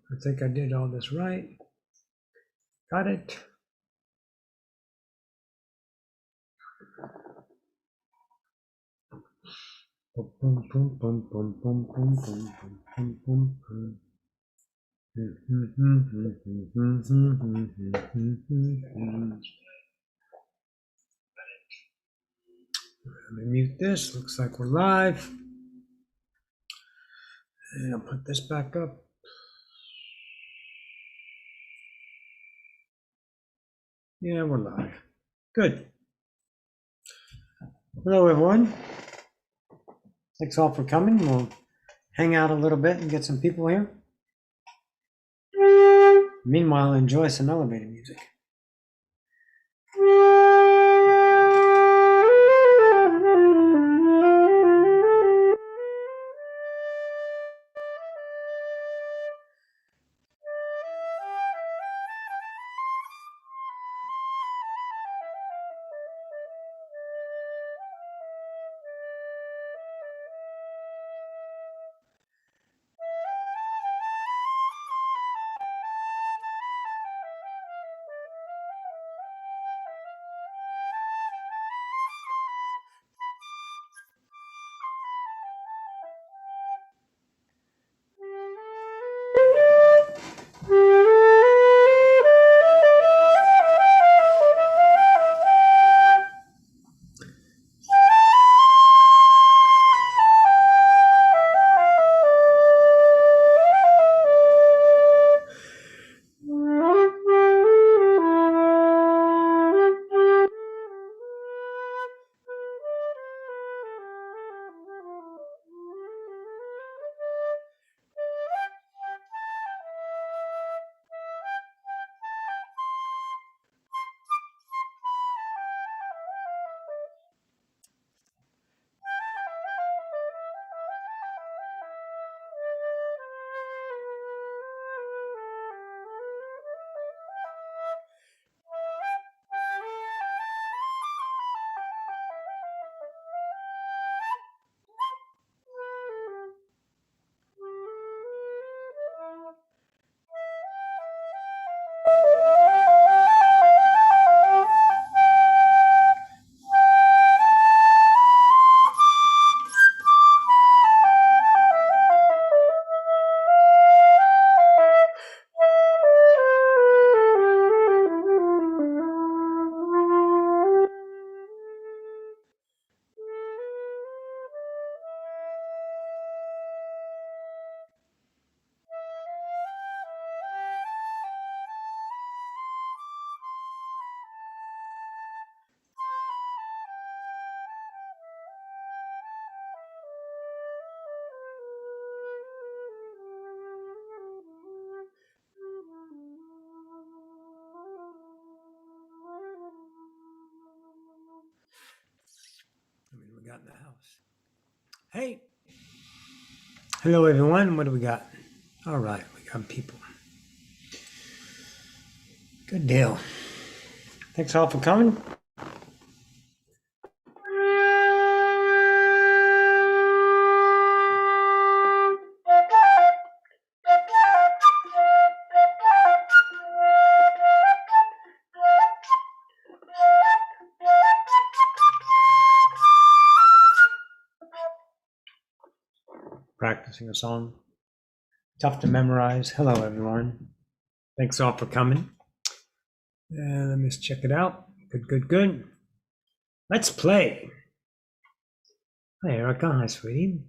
I think I did all this right. Got it. Let me mute this. Looks like we're live. And I'll put this back up. Yeah, we're live. Good. Hello, everyone. Thanks all for coming. We'll hang out a little bit and get some people here. Meanwhile, enjoy some elevator music. We got in the house. Hey. Hello, everyone. What do we got? All right, we got people. Good deal. Thanks all for coming. Practicing a song. Tough to memorize. Hello, everyone. Thanks all for coming. Let me just check it out. Good. Let's play. Hi, Erica. Hi, sweetie.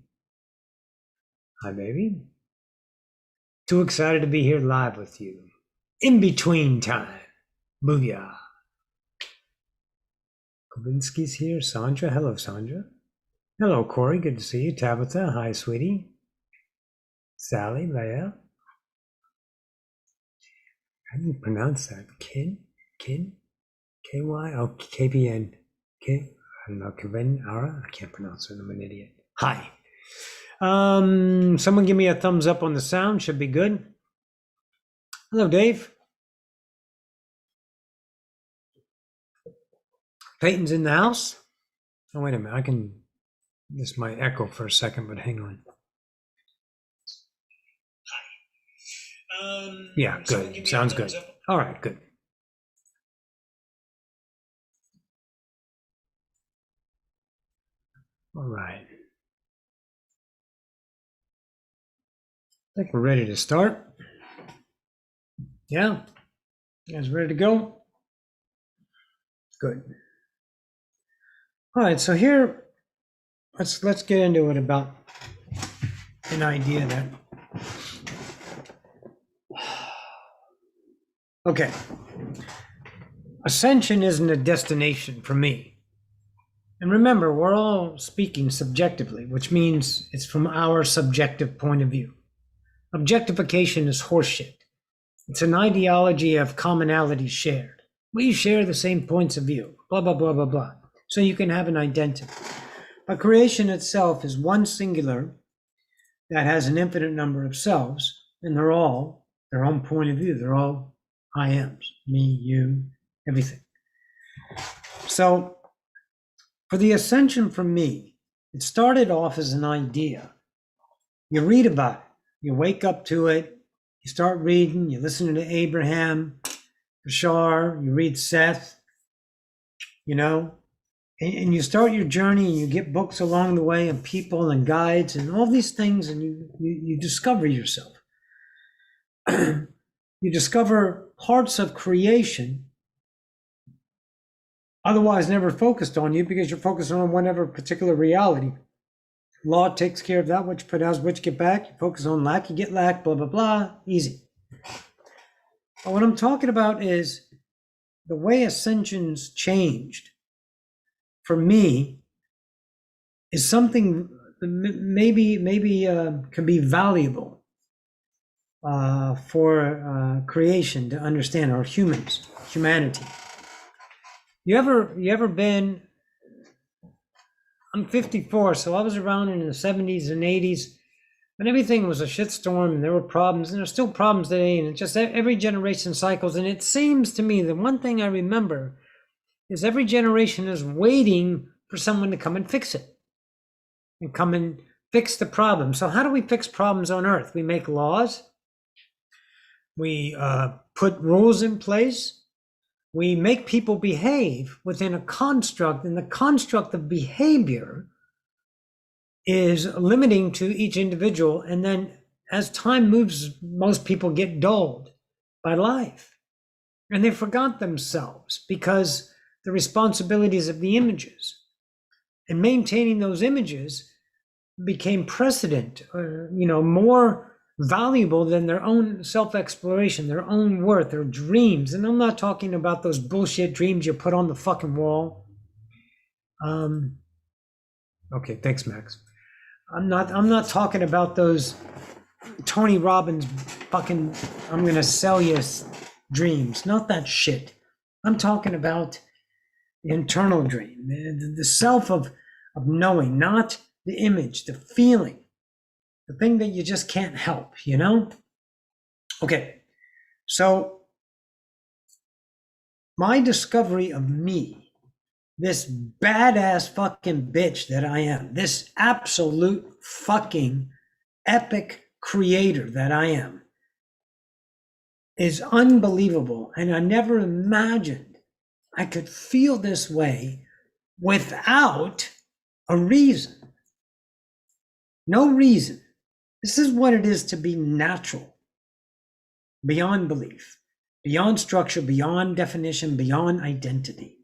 Hi, baby. Too excited to be here live with you. In between time. Booyah. Kovinsky's here. Sandra. Hello, Sandra. Hello, Corey. Good to see you. Tabitha. Hi, sweetie. Sally. Leah. How do you pronounce that? Kin? KY? Oh, KPN. I don't know. Kevin? Ara? I can't pronounce it. I'm an idiot. Hi. Someone give me a thumbs up on the sound. Should be good. Hello, Dave. Peyton's in the house. Oh, wait a minute. This might echo for a second, but hang on. Yeah, good. Sounds good. All right, good. All right. I think we're ready to start. Yeah? You guys ready to go? Good. All right, so here, let's get into it about an idea that. Okay. Ascension isn't a destination for me. And remember, we're all speaking subjectively, which means it's from our subjective point of view. Objectification is horseshit. It's an ideology of commonality shared. We share the same points of view, blah, blah, blah, blah, blah. So you can have an identity. But creation itself is one singular that has an infinite number of selves, and they're all their own point of view. They're all I ams, me, you, everything. So for the ascension for me, it started off as an idea. You read about it, you wake up to it, you start reading, you listen to Abraham, Bashar, you read Seth, and you start your journey and you get books along the way and people and guides and all these things, and you discover yourself. You discover parts of creation otherwise never focused on you because you're focused on whatever particular reality. Law takes care of that, which put out, which get back. You focus on lack, you get lack, blah, blah, blah. Easy. But what I'm talking about is the way ascensions changed for me is something maybe can be valuable for creation to understand, or humanity. You ever been? I'm 54, so I was around in the 70s and 80s when everything was a shitstorm and there were problems, and there's still problems today, and it's just every generation cycles. And it seems to me that one thing I remember is every generation is waiting for someone to come and fix it, and come and fix the problem. So how do we fix problems on Earth? We make laws. We put rules in place. We make people behave within a construct, and the construct of behavior is limiting to each individual. And then as time moves, most people get dulled by life, and they forgot themselves because the responsibilities of the images and maintaining those images became precedent, more valuable than their own self-exploration, their own worth, their dreams. And I'm not talking about those bullshit dreams you put on the fucking wall. Okay, thanks, Max. I'm not talking about those Tony Robbins fucking I'm gonna sell you dreams. Not that shit. I'm talking about the internal dream, the self of knowing, not the image, the feeling. The thing that you just can't help, Okay, so my discovery of me, this badass fucking bitch that I am, this absolute fucking epic creator that I am, is unbelievable. And I never imagined I could feel this way without a reason. No reason. This is what it is to be natural, beyond belief, beyond structure, beyond definition, beyond identity.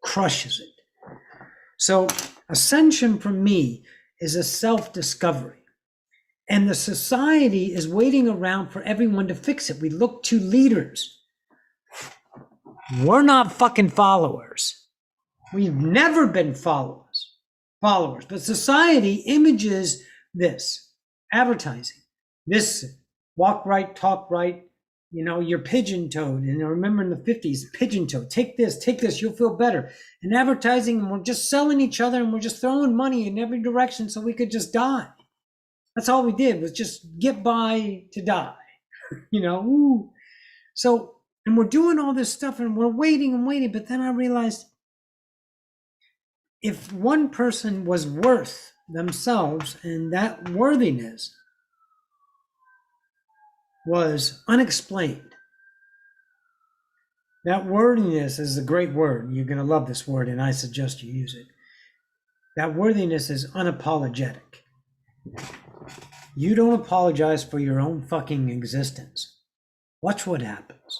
Crushes it. So ascension for me is a self-discovery. And the society is waiting around for everyone to fix it. We look to leaders. We're not fucking followers. We've never been followers. But society images this. Advertising, this walk right, talk right, you're pigeon-toed. And I remember in the 50s, pigeon-toed, take this, you'll feel better. And advertising, and we're just selling each other, and we're just throwing money in every direction so we could just die. That's all we did, was just get by to die, So, and we're doing all this stuff, and we're waiting and waiting. But then I realized if one person was worth themselves and that worthiness, was unexplained. That worthiness is a great word. You're going to love this word, and I suggest you use it. That worthiness is unapologetic. You don't apologize for your own fucking existence. Watch what happens.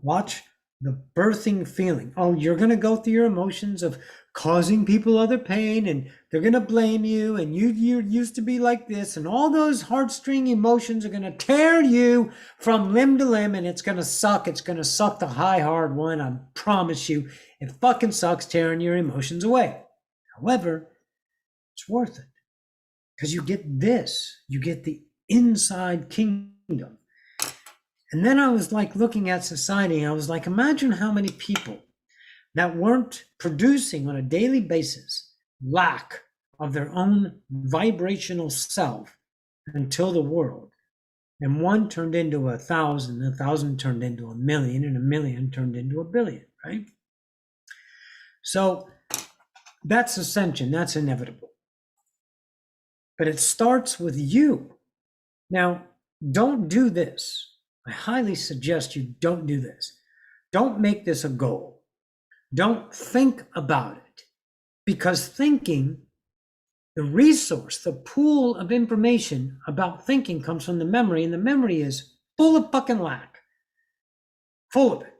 Watch the birthing feeling. Oh, you're going to go through your emotions of causing people other pain, and they're going to blame you, and you used to be like this, and all those heartstring emotions are going to tear you from limb to limb, and it's going to suck. It's going to suck the high, hard one. I promise you. It fucking sucks tearing your emotions away. However, it's worth it because you get this. You get the inside kingdom. And then I was like looking at society. I was like, imagine how many people that weren't producing on a daily basis lack of their own vibrational self until the world. And one turned into 1,000, 1,000 turned into 1,000,000, and 1,000,000 turned into 1,000,000,000, right? So that's ascension, that's inevitable. But it starts with you. Now, don't do this. I highly suggest you don't do this. Don't make this a goal. Don't think about it, because thinking, the resource, the pool of information about thinking comes from the memory, and the memory is full of fucking lack, full of it.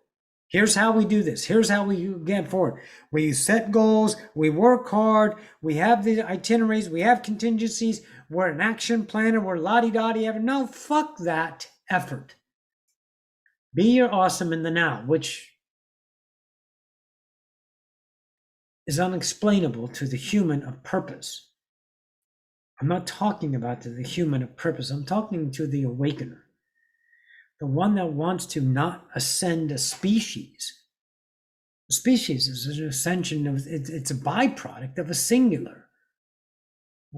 Here's how we do this. Here's how we get forward. We set goals, we work hard, we have the itineraries, we have contingencies, we're an action planner, we're la-di-da-di. No, fuck that effort. Be your awesome in the now, which is unexplainable to the human of purpose. I'm not talking about to the human of purpose. I'm talking to the awakener, the one that wants to not ascend a species. A species is an ascension of, it's a byproduct of a singular.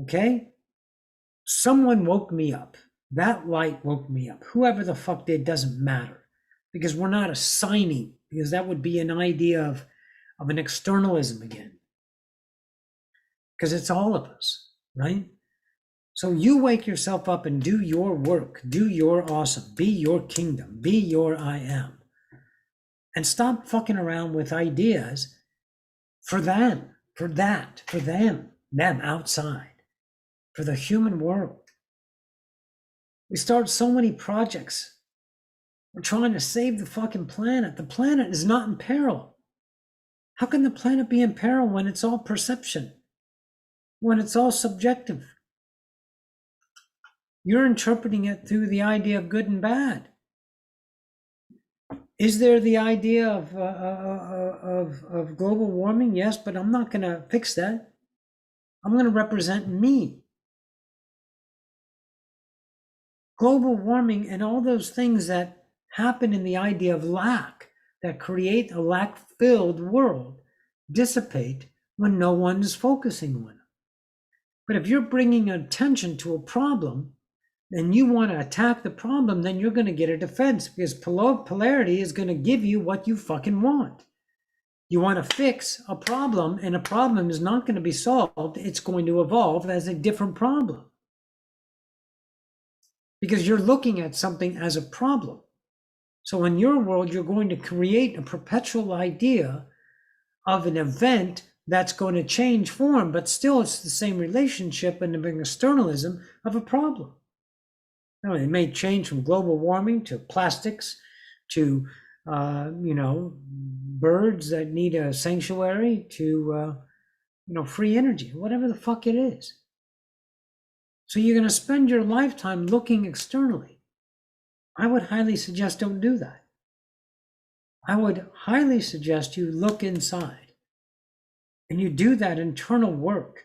Okay? Someone woke me up. That light woke me up. Whoever the fuck did doesn't matter, because we're not assigning, because that would be an idea of an externalism again. Because it's all of us, right? So you wake yourself up and do your work, do your awesome, be your kingdom, be your I am. And stop fucking around with ideas for them, for that, for them outside, for the human world. We start so many projects. We're trying to save the fucking planet. The planet is not in peril. How can the planet be in peril when it's all perception? When it's all subjective? You're interpreting it through the idea of good and bad. Is there the idea of global warming? Yes, but I'm not going to fix that. I'm going to represent me. Global warming and all those things that happen in the idea of lack, that create a lack-filled world, dissipate when no one is focusing on it. But if you're bringing attention to a problem and you want to attack the problem, then you're going to get a defense, because polarity is going to give you what you fucking want. You want to fix a problem, and a problem is not going to be solved. It's going to evolve as a different problem, because you're looking at something as a problem. So in your world, you're going to create a perpetual idea of an event that's going to change form, but still it's the same relationship and the externalism of a problem. Now, it may change from global warming to plastics to, birds that need a sanctuary to, free energy, whatever the fuck it is. So you're going to spend your lifetime looking externally. I would highly suggest don't do that. I would highly suggest you look inside and you do that internal work.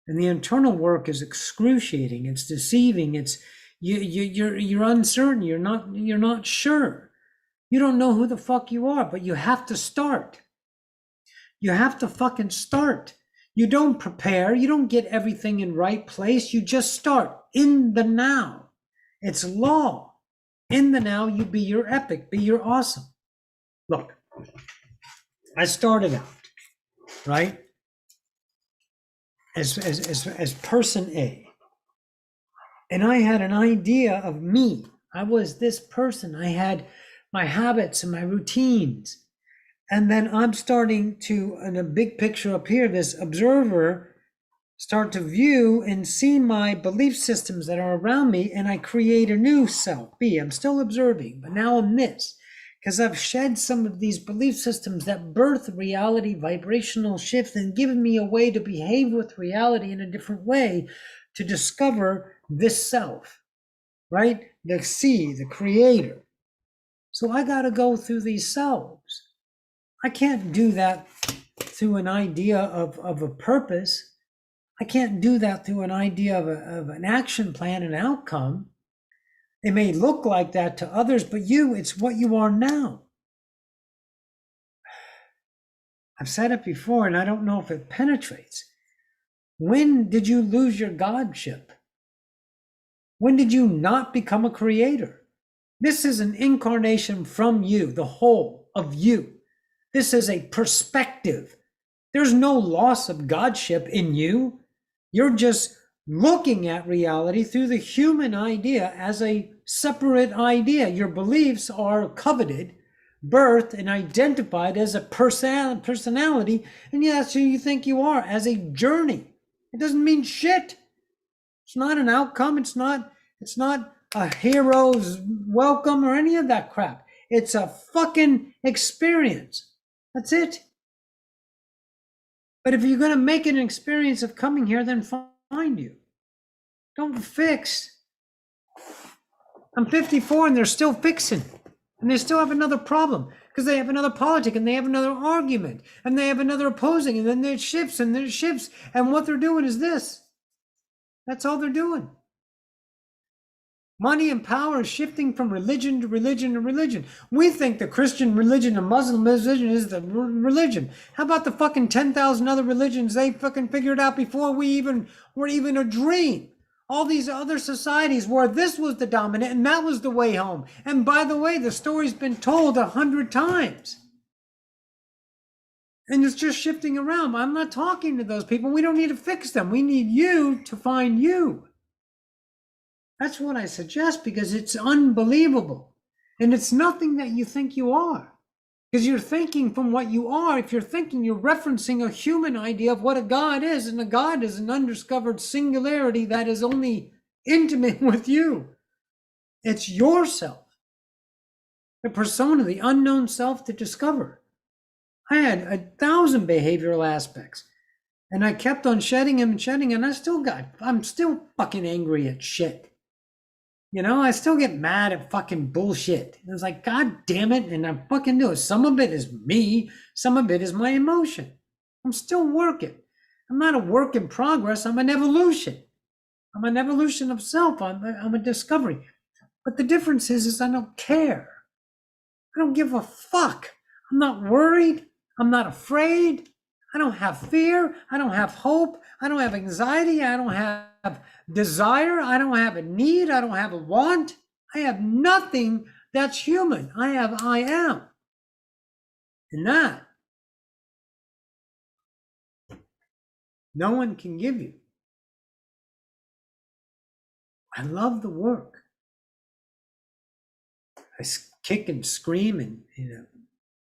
And the internal work is excruciating. It's deceiving. It's you're uncertain. You're not sure. You don't know who the fuck you are, but you have to start. You have to fucking start. You don't prepare. You don't get everything in right place. You just start in the now. It's law. In the now, you be your epic, be your awesome. Look, I started out, right, as person A, and I had an idea of me. I was this person. I had my habits and my routines. And then I'm starting to, in a big picture up here, this observer, start to view and see my belief systems that are around me, and I create a new self. I'm still observing, but now I'm this, because I've shed some of these belief systems that birth reality, vibrational shifts, and given me a way to behave with reality in a different way to discover this self, right? The C, the creator. So I got to go through these selves. I can't do that through an idea of a purpose. I can't do that through an idea of an action plan and outcome. It may look like that to others, but it's what you are now. I've said it before, and I don't know if it penetrates. When did you lose your godship? When did you not become a creator? This is an incarnation from you, the whole of you. This is a perspective. There's no loss of godship in you. You're just looking at reality through the human idea as a separate idea. Your beliefs are coveted, birthed, and identified as a personality, and that's who you think you are, as a journey. It doesn't mean shit. It's not an outcome. It's not a hero's welcome or any of that crap. It's a fucking experience. That's it. But if you're going to make it an experience of coming here, then find you. Don't fix. I'm 54 and they're still fixing. And they still have another problem because they have another politic and they have another argument and they have another opposing, and then there shifts and there shifts. And what they're doing is this. That's all they're doing. Money and power is shifting from religion to religion to religion. We think the Christian religion and Muslim religion is the religion. How about the fucking 10,000 other religions they fucking figured out before we even were even a dream? All these other societies where this was the dominant and that was the way home. And by the way, the story's been told 100 times. And it's just shifting around. I'm not talking to those people. We don't need to fix them. We need you to find you. That's what I suggest, because it's unbelievable. And it's nothing that you think you are. Because you're thinking from what you are. If you're thinking, you're referencing a human idea of what a God is. And a God is an undiscovered singularity that is only intimate with you. It's yourself. The persona, the unknown self to discover. I had 1,000 behavioral aspects. And I kept on shedding them and shedding, and I'm still fucking angry at shit. You know, I still get mad at fucking bullshit. It's like, God damn it, and I'm fucking doing it. Some of it is me, some of it is my emotion. I'm still working. I'm not a work in progress, I'm an evolution. I'm an evolution of self, I'm a discovery. But the difference is I don't care. I don't give a fuck. I'm not worried, I'm not afraid. I don't have fear, I don't have hope, I don't have anxiety, I don't have desire, I don't have a need, I don't have a want. I have nothing that's human. I am. And that no one can give you. I love the work. I kick and scream and,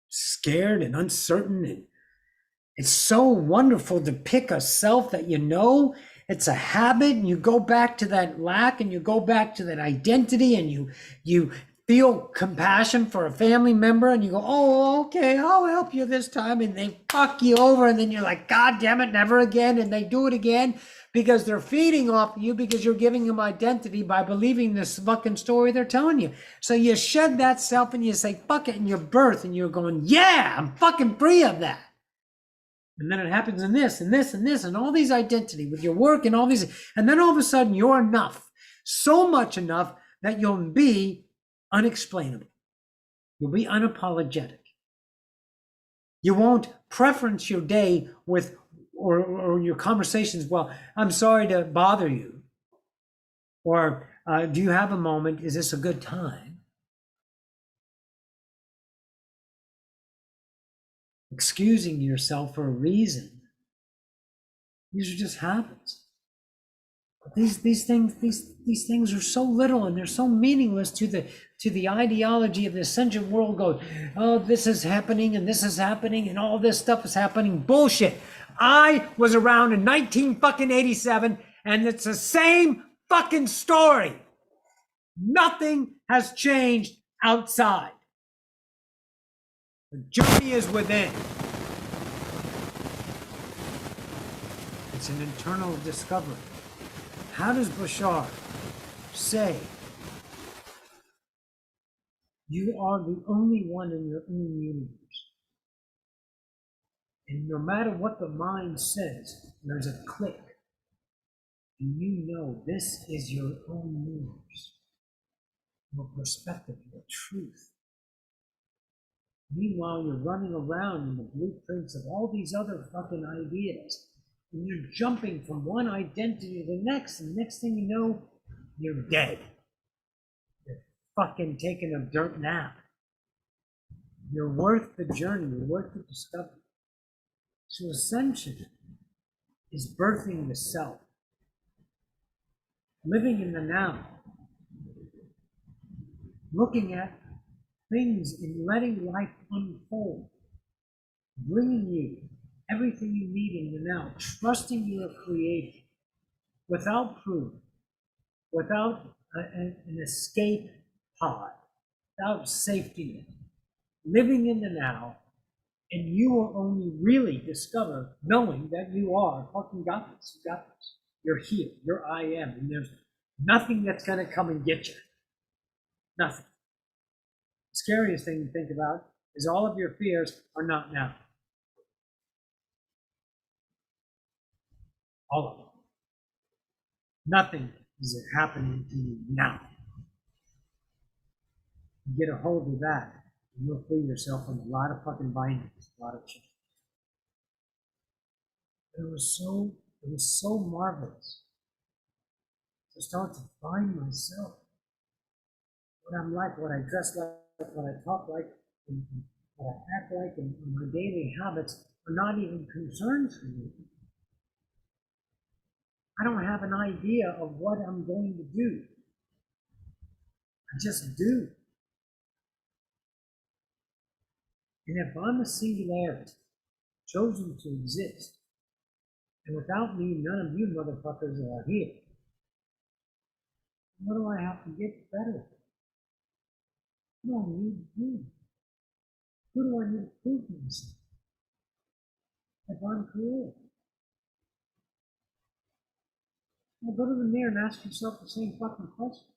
scared and uncertain, and it's so wonderful to pick a self that you know. It's a habit, and you go back to that lack, and you go back to that identity, and you feel compassion for a family member, and you go, oh, okay, I'll help you this time, and they fuck you over, and then you're like, God damn it, never again, and they do it again because they're feeding off you, because you're giving them identity by believing this fucking story they're telling you. So you shed that self, and you say, fuck it, and you birth, and you're going, yeah, I'm fucking free of that. And then it happens in this and this and this and all these identity with your work and all these. And then all of a sudden you're enough, so much enough that you'll be unexplainable. You'll be unapologetic. You won't preference your day with or your conversations. Well, I'm sorry to bother you. Or do you have a moment? Is this a good time? Excusing yourself for a reason. These are just habits. These things are so little, and they're so meaningless to the ideology of the ascension world. Goes, oh, this is happening and this is happening and all this stuff is happening. Bullshit. I was around in 1987, and it's the same fucking story. Nothing has changed outside. The journey is within. It's an internal discovery. How does Bashar say, you are the only one in your own universe? And no matter what the mind says, there's a click. And you know this is your own universe, your perspective, your truth. Meanwhile, you're running around in the blueprints of all these other fucking ideas. And you're jumping from one identity to the next, and the next thing you know, you're dead. You're fucking taking a dirt nap. You're worth the journey, you're worth the discovery. So ascension is birthing the self, living in the now, looking at things and letting life unfold, bringing you everything you need in the now, trusting you are creative, without proof, without an escape pod, without safety net, living in the now, and you will only really discover knowing that you are fucking got this, you got this. You're here, you're I am, and there's nothing that's gonna come and get you. Nothing. The scariest thing to think about is all of your fears are not now. All of them. Nothing is happening to you now. You get a hold of that, and you'll free yourself from a lot of fucking bindings, a lot of shit. It was so marvelous to start to find myself, what I'm like, what I dress like, what I talk like, and what I act like, and my daily habits are not even concerns for me. I don't have an idea of what I'm going to do. I just do. And if I'm a singularity, chosen to exist, and without me, none of you motherfuckers are here, what do I have to get better? What do I need to do? Who do I need to prove myself? If I'm creative. Well, go to the mirror and ask yourself the same fucking question.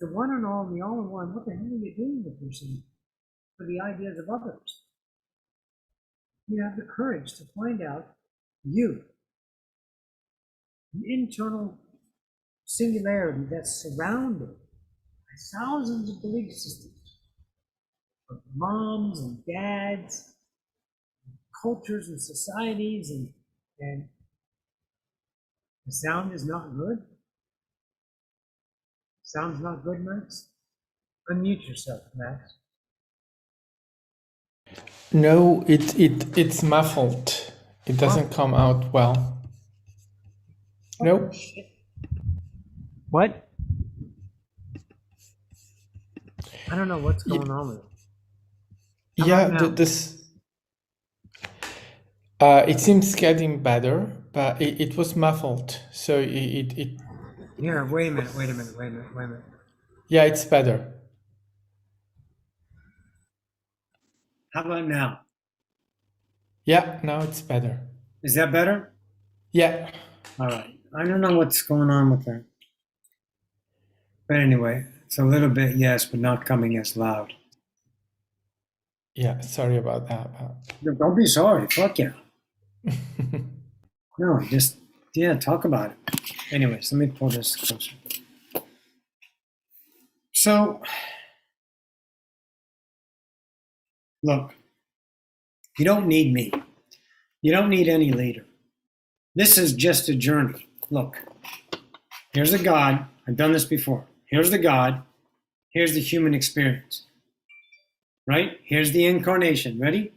The one and all and the all in one, what the hell are you doing with yourself for the ideas of others? You have the courage to find out you, an internal singularity that's surrounded by thousands of belief systems, of moms and dads, cultures and societies, and the sound is not good. Sound's not good, Max? Unmute yourself, Max. No, it's muffled. It doesn't come out well. No. Shit. What? I don't know what's going on with it. How Yeah, about now? this it seems getting better, but it was muffled. So it Here, wait a minute. yeah, it's better. How about now? Yeah, now it's better. Is that better? Yeah. All right. I don't know what's going on with that. But anyway, it's a little bit, yes, but not coming as loud. Yeah, sorry about that. Don't be sorry. Fuck yeah. No, just, yeah, talk about it. Anyways, let me pull this closer. So, look, you don't need me. You don't need any leader. This is just a journey. Look, here's the God. I've done this before. Here's the God. Here's the human experience. Right? Here's the incarnation. Ready?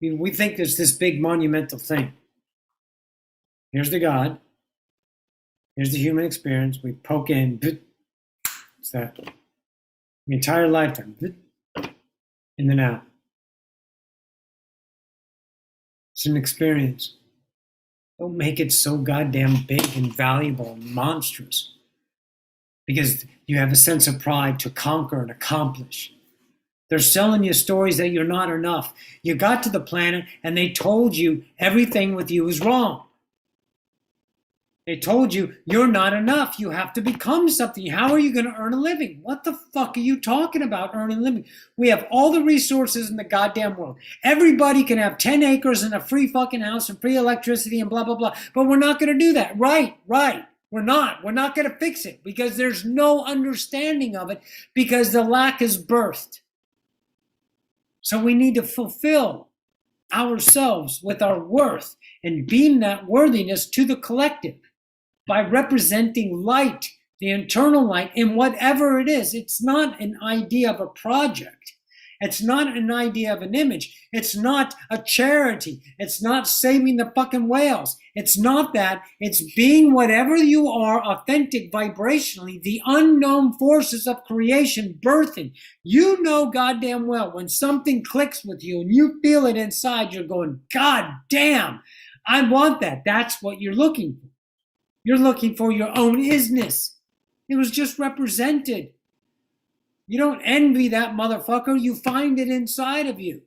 We think there's this big monumental thing. Here's the God. Here's the human experience. We poke in. It's that. The entire lifetime. In and out. It's an experience. Don't make it so goddamn big and valuable and monstrous. Because you have a sense of pride to conquer and accomplish. They're selling you stories that you're not enough. You got to the planet and they told you everything with you is wrong. They told you you're not enough. You have to become something. How are you going to earn a living? What the fuck are you talking about, earning a living? We have all the resources in the goddamn world. Everybody can have 10 acres and a free fucking house and free electricity and blah, blah, blah. But we're not going to do that. Right. We're not. We're not going to fix it because there's no understanding of it because the lack is birthed. So we need to fulfill ourselves with our worth and beam that worthiness to the collective by representing light, the internal light in whatever it is. It's not an idea of a project. It's not an idea of an image. It's not a charity. It's not saving the fucking whales. It's not that. It's being whatever you are, authentic, vibrationally, the unknown forces of creation birthing. You know goddamn well when something clicks with you and you feel it inside, you're going, God damn, I want that. That's what you're looking for. You're looking for your own isness. It was just represented. You don't envy that motherfucker. You find it inside of you.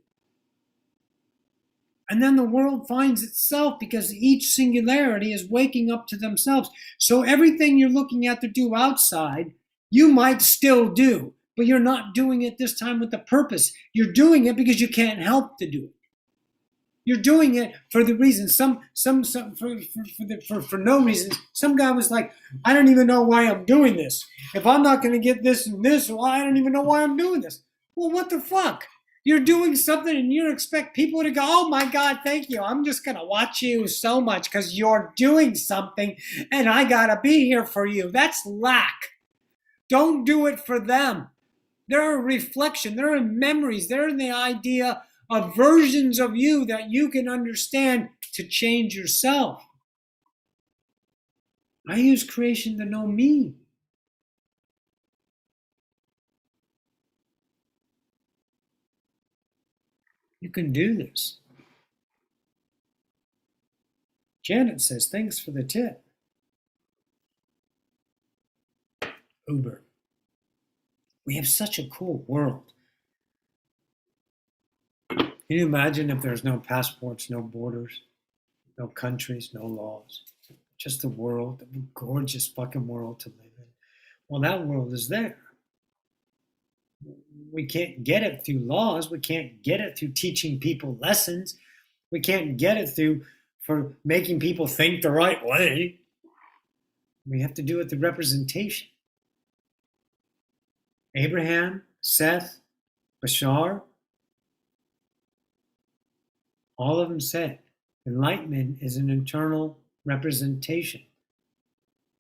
And then the world finds itself because each singularity is waking up to themselves. So everything you're looking at to do outside, you might still do, but you're not doing it this time with a purpose. You're doing it because you can't help to do it. You're doing it for the reason, for no reason. Some guy was like, I don't even know why I'm doing this. If I'm not going to get this and this, well, I don't even know why I'm doing this. Well, what the fuck? You're doing something and you expect people to go, oh my God, thank you. I'm just going to watch you so much because you're doing something and I got to be here for you. That's lack. Don't do it for them. They're a reflection. They're in memories. They're in the idea of versions of you that you can understand to change yourself. I use creation to know me. You can do this. Janet says, thanks for the tip. Uber. We have such a cool world. Can you imagine if there's no passports, no borders, no countries, no laws? Just the world, a gorgeous fucking world to live in. Well, that world is there. We can't get it through laws. We can't get it through teaching people lessons. We can't get it through for making people think the right way. We have to do it through representation. Abraham, Seth, Bashar, all of them said enlightenment is an internal representation.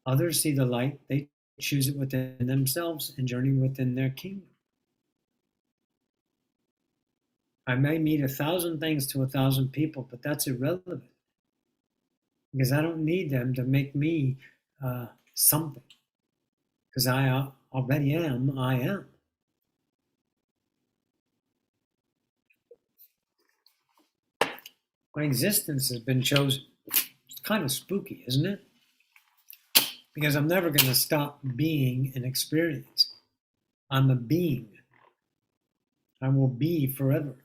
Others see the light, they choose it within themselves and journey within their kingdom. I may mean 1,000 things to 1,000 people, but that's irrelevant because I don't need them to make me something because I already am, I am. My existence has been chosen. It's kind of spooky, isn't it? Because I'm never going to stop being an experience. I'm a being. I will be forever.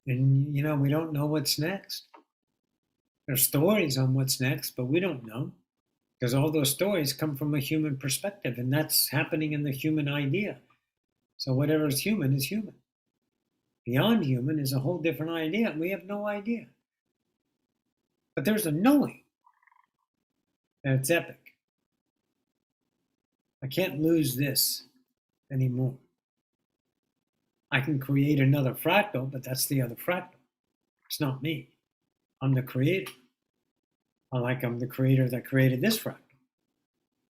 And, you know, we don't know what's next. There's stories on what's next, but we don't know. Because all those stories come from a human perspective, and that's happening in the human idea. So whatever is human is human. Beyond human is a whole different idea. We have no idea. But there's a knowing that it's epic. I can't lose this anymore. I can create another fractal, but that's the other fractal. It's not me. I'm the creator. Like I'm the creator that created this fractal.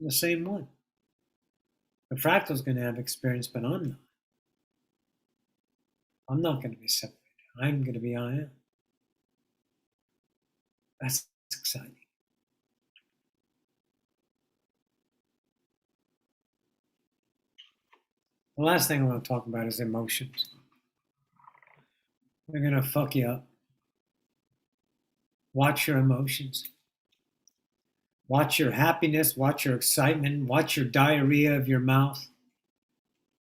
I'm the same one. The fractal's going to have experience, but I'm not. I'm not going to be separated I'm going to be I am. That's exciting. The last thing I want to talk about is emotions. They're going to fuck you up. Watch your emotions. Watch your happiness. Watch your excitement. Watch your diarrhea of your mouth.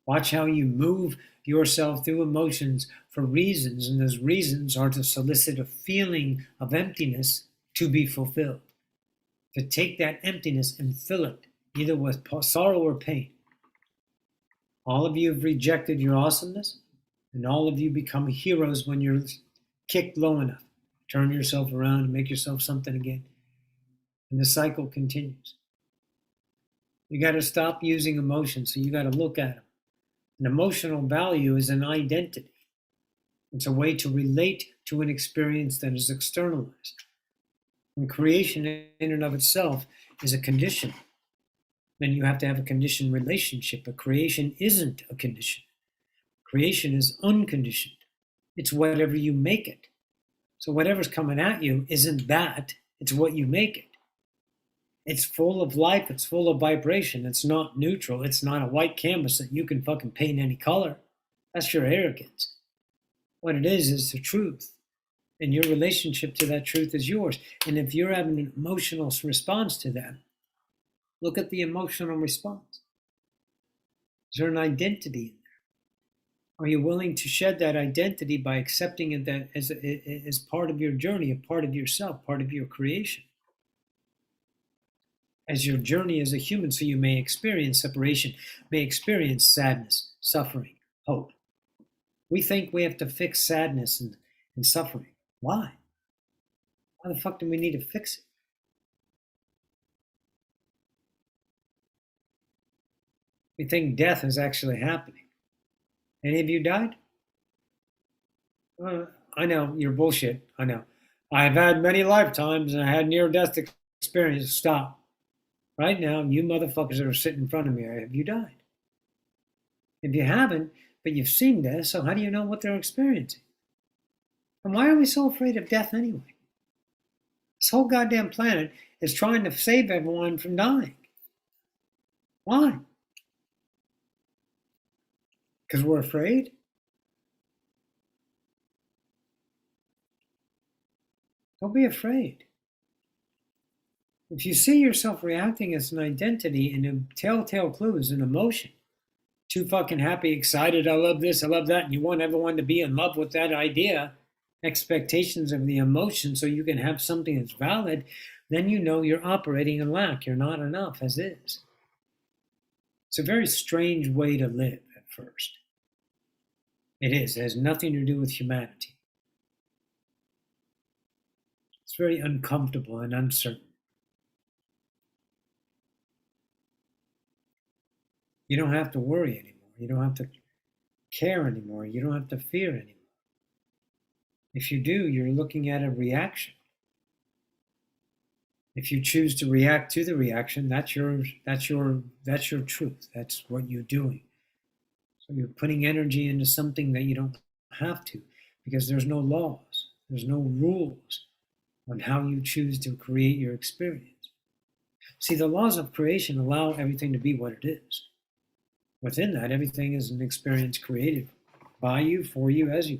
Watch how you move yourself through emotions for reasons, and those reasons are to solicit a feeling of emptiness to be fulfilled. To take that emptiness and fill it, either with sorrow or pain. All of you have rejected your awesomeness, and all of you become heroes when you're kicked low enough. Turn yourself around and make yourself something again. And the cycle continues. You got to stop using emotions, so you got to look at them. An emotional value is an identity. It's a way to relate to an experience that is externalized. And creation in and of itself is a condition. Then you have to have a conditioned relationship, but creation isn't a condition. Creation is unconditioned. It's whatever you make it. So whatever's coming at you isn't that, it's what you make it. It's full of life, it's full of vibration, it's not neutral, it's not a white canvas that you can fucking paint any color. That's your arrogance. What it is the truth. And your relationship to that truth is yours. And if you're having an emotional response to that, look at the emotional response. Is there an identity in there? Are you willing to shed that identity by accepting it that as part of your journey, a part of yourself, part of your creation? As your journey as a human, so you may experience separation, may experience sadness, suffering, hope. We think we have to fix sadness and suffering. Why? Why the fuck do we need to fix it? We think death is actually happening. Any of you died? I know, you're bullshit. I know. I've had many lifetimes and I had near-death experiences. Stop. Right now, you motherfuckers that are sitting in front of me, have you died? If you haven't, but you've seen death, so how do you know what they're experiencing? And why are we so afraid of death anyway? This whole goddamn planet is trying to save everyone from dying. Why? Because we're afraid? Don't be afraid. If you see yourself reacting as an identity and a telltale clues, an emotion, too fucking happy, excited, I love this, I love that, and you want everyone to be in love with that idea, expectations of the emotion so you can have something that's valid, then you know you're operating in lack. You're not enough as is. It's a very strange way to live at first. It is. It has nothing to do with humanity. It's very uncomfortable and uncertain. You don't have to worry anymore. You don't have to care anymore. You don't have to fear anymore. If you do, you're looking at a reaction. If you choose to react to the reaction, that's your truth. That's what you're doing. So you're putting energy into something that you don't have to, because there's no laws, there's no rules on how you choose to create your experience. See, the laws of creation allow everything to be what it is. Within that, everything is an experience created by you, for you, as you.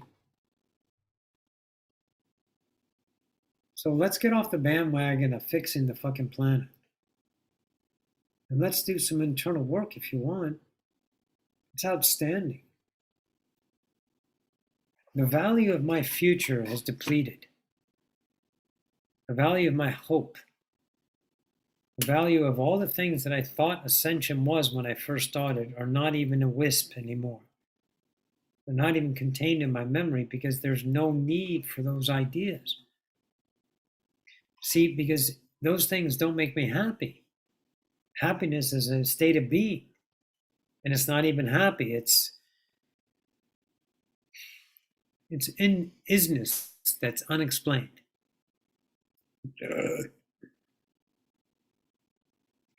So let's get off the bandwagon of fixing the fucking planet. And let's do some internal work if you want. It's outstanding. The value of my future has depleted. The value of my hope. The value of all the things that I thought ascension was when I first started are not even a wisp anymore. They're not even contained in my memory because there's no need for those ideas. See, because those things don't make me happy. Happiness is a state of being. And it's not even happy. It's in isness that's unexplained.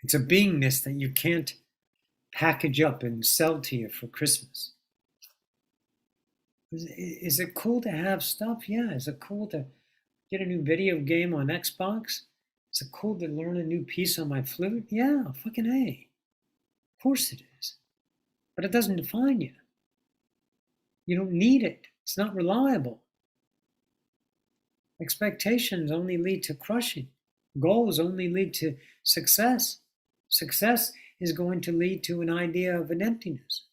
It's a beingness that you can't package up and sell to you for Christmas. Is it cool to have stuff? Yeah. Is it cool to get a new video game on Xbox? Is it cool to learn a new piece on my flute? Yeah, fucking A. Of course it is. But it doesn't define you. You don't need it. It's not reliable. Expectations only lead to crushing. Goals only lead to success. Success is going to lead to an idea of an emptiness.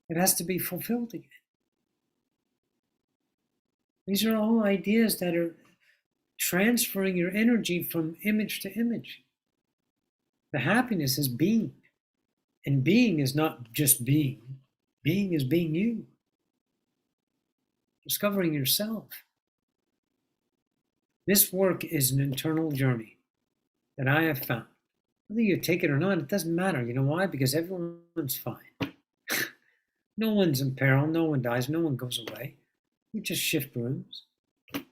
It has to be fulfilled again. These are all ideas that are transferring your energy from image to image. The happiness is being. And being is not just being. Being is being you. Discovering yourself. This work is an internal journey that I have found. Whether you take it or not, it doesn't matter. You know why? Because everyone's fine. No one's in peril. No one dies. No one goes away. We just shift rooms. But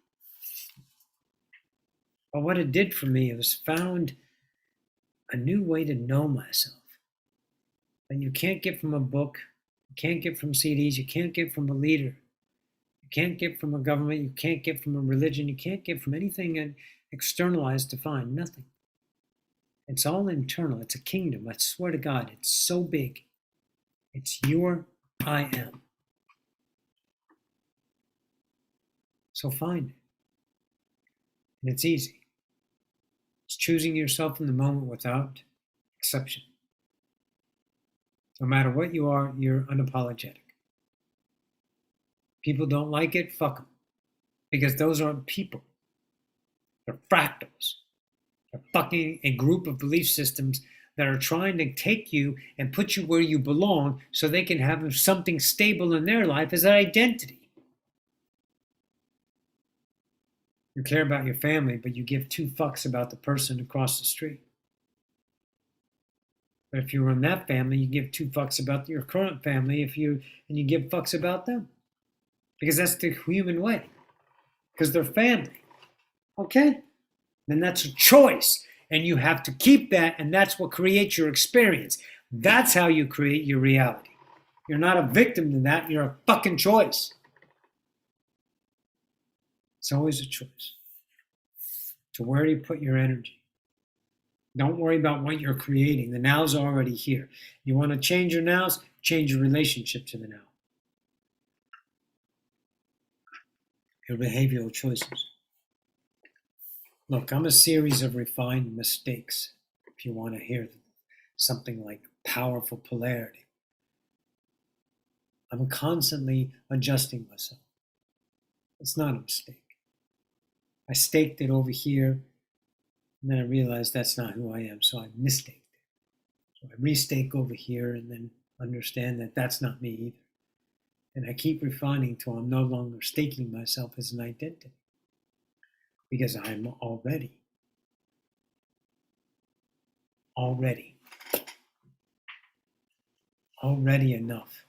what it did for me was found a new way to know myself that you can't get from a book, you can't get from CDs, you can't get from a leader, you can't get from a government, you can't get from a religion, you can't get from anything externalized to find nothing. It's all internal. It's a kingdom. I swear to God, it's so big. It's your I am. So find it. And it's easy. It's choosing yourself in the moment without exception. No matter what you are, you're unapologetic. People don't like it, fuck them. Because those aren't people. They're fractals. They're fucking a group of belief systems that are trying to take you and put you where you belong so they can have something stable in their life as an identity. You care about your family, but you give two fucks about the person across the street. But if you're in that family, you give two fucks about your current family and you give fucks about them. Because that's the human way. Because they're family. Okay? Then that's a choice. And you have to keep that, and that's what creates your experience. That's how you create your reality. You're not a victim to that, you're a fucking choice. It's always a choice. So where do you put your energy? Don't worry about what you're creating. The now's already here. You want to change your nows? Change your relationship to the now. Your behavioral choices. Look, I'm a series of refined mistakes, if you want to hear something like powerful polarity. I'm constantly adjusting myself. It's not a mistake. I staked it over here, and then I realized that's not who I am, so I misstaked it. So I restake over here and then understand that that's not me either. And I keep refining till I'm no longer staking myself as an identity. Because I'm already enough.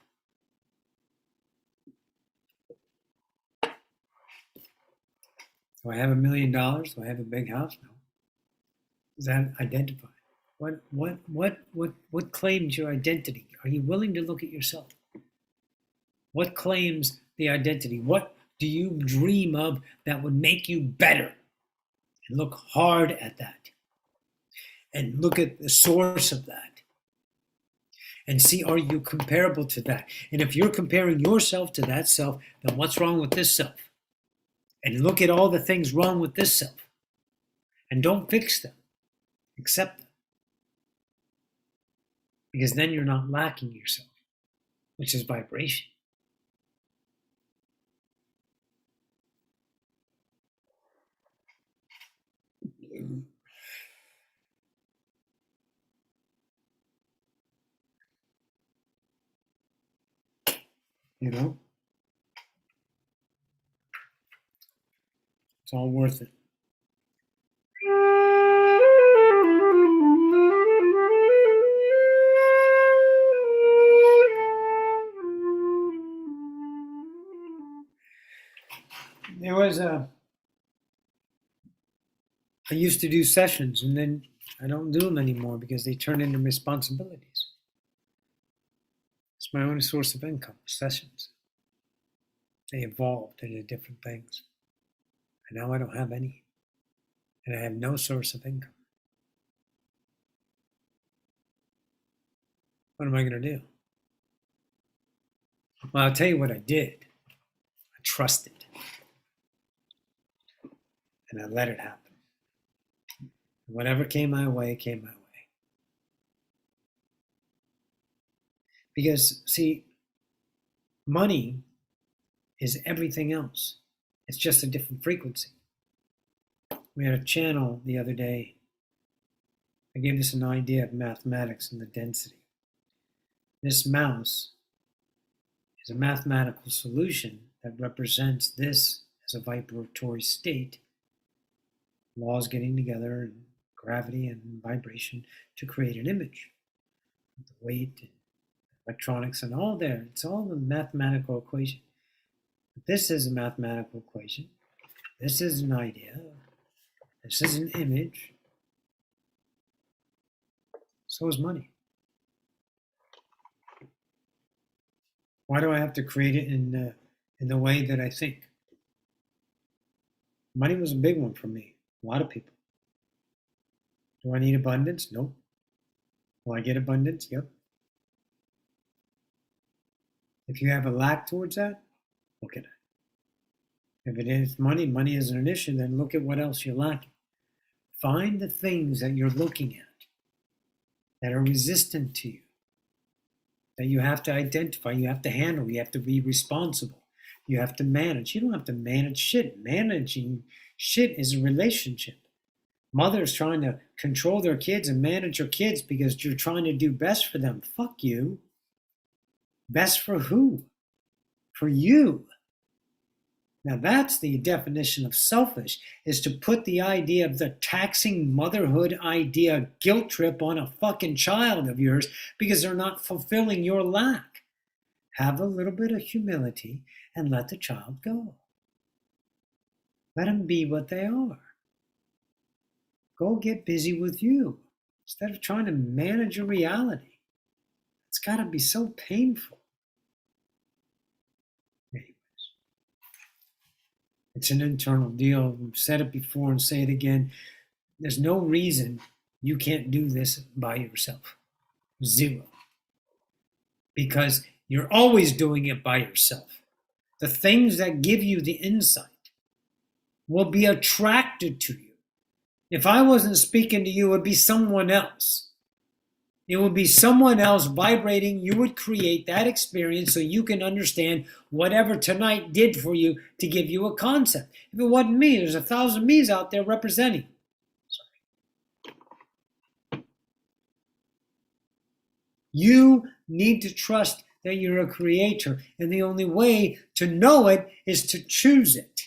Do I have $1 million? Do I have a big house? No. Is that identified? What claims your identity? Are you willing to look at yourself? What claims the identity? What do you dream of that would make you better? And look hard at that. And look at the source of that. And see, are you comparable to that? And if you're comparing yourself to that self, then what's wrong with this self? And look at all the things wrong with this self. And don't fix them. Accept them. Because then you're not lacking yourself, which is vibration. You know? It's all worth it. There was I used to do sessions, and then I don't do them anymore because they turn into responsibilities. It's my only source of income, sessions. They evolved into different things. And now I don't have any. And I have no source of income. What am I going to do? Well, I'll tell you what I did. I trusted. And I let it happen. And whatever came my way, came my way. Because, see, money is everything else. It's just a different frequency. We had a channel the other day. I gave us an idea of mathematics and the density. This mouse is a mathematical solution that represents this as a vibratory state, laws getting together and gravity and vibration to create an image. The weight and electronics and all there. It's all a mathematical equation. But this is a mathematical equation. This is an idea. This is an image. So is money. Why do I have to create it in the way that I think? Money was a big one for me. A lot of people. Do I need abundance? Nope. Will I get abundance? Yep. If you have a lack towards that, look at it. If it is money, money isn't an issue, then look at what else you're lacking. Find the things that you're looking at that are resistant to you, that you have to identify, you have to handle, you have to be responsible, you have to manage. You don't have to manage shit. Managing shit is a relationship. Mothers trying to control their kids and manage your kids because you're trying to do best for them. Fuck you. Best for who? For you. Now that's the definition of selfish, is to put the idea of the taxing motherhood idea guilt trip on a fucking child of yours because they're not fulfilling your lack. Have a little bit of humility and let the child go. Let them be what they are. Go get busy with you instead of trying to manage your reality. It's got to be so painful. It's an internal deal. I've said it before and say it again. There's no reason you can't do this by yourself. Zero. Because you're always doing it by yourself. The things that give you the insight will be attracted to you. If I wasn't speaking to you, it would be someone else. It would be someone else vibrating. You would create that experience so you can understand whatever tonight did for you to give you a concept. If it wasn't me, there's 1,000 me's out there representing. Sorry. You need to trust that you're a creator, and the only way to know it is to choose it.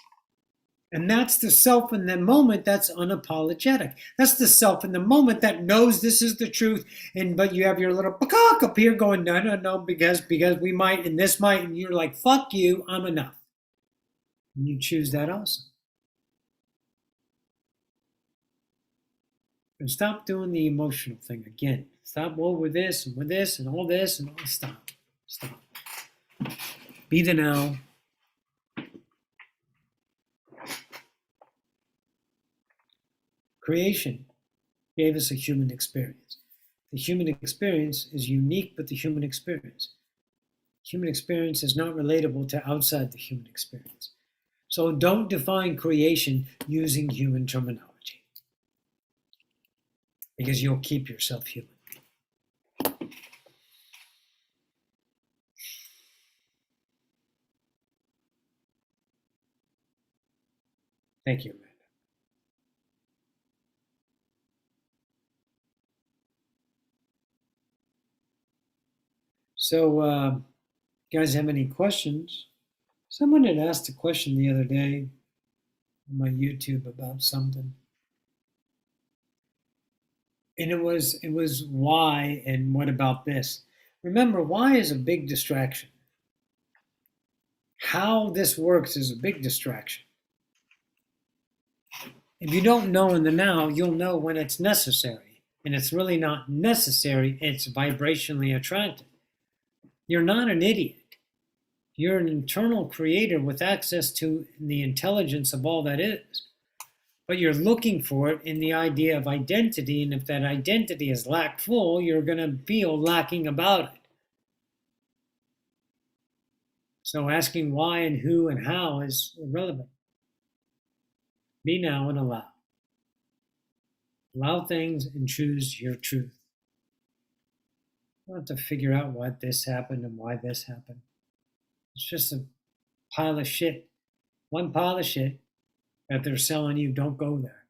And that's the self in the moment that's unapologetic. That's the self in the moment that knows this is the truth. But you have your little peacock up here going, no, because we might, and this might, and you're like, fuck you, I'm enough. And you choose that also. And stop doing the emotional thing again. Stop with this and all this and all. Stop. Be the now. Creation gave us a human experience. The human experience is unique, but the human experience. Human experience is not relatable to outside the human experience. So don't define creation using human terminology, because you'll keep yourself human. Thank you. So, you guys have any questions? Someone had asked a question the other day on my YouTube about something. And it was why and what about this? Remember, why is a big distraction. How this works is a big distraction. If you don't know in the now, you'll know when it's necessary. And it's really not necessary, it's vibrationally attractive. You're not an idiot. You're an internal creator with access to the intelligence of all that is. But you're looking for it in the idea of identity. And if that identity is lack full, you're going to feel lacking about it. So asking why and who and how is irrelevant. Be now and allow. Allow things and choose your truth. You don't have to figure out why this happened and why this happened. It's just a pile of shit. One pile of shit that they're selling you, don't go there.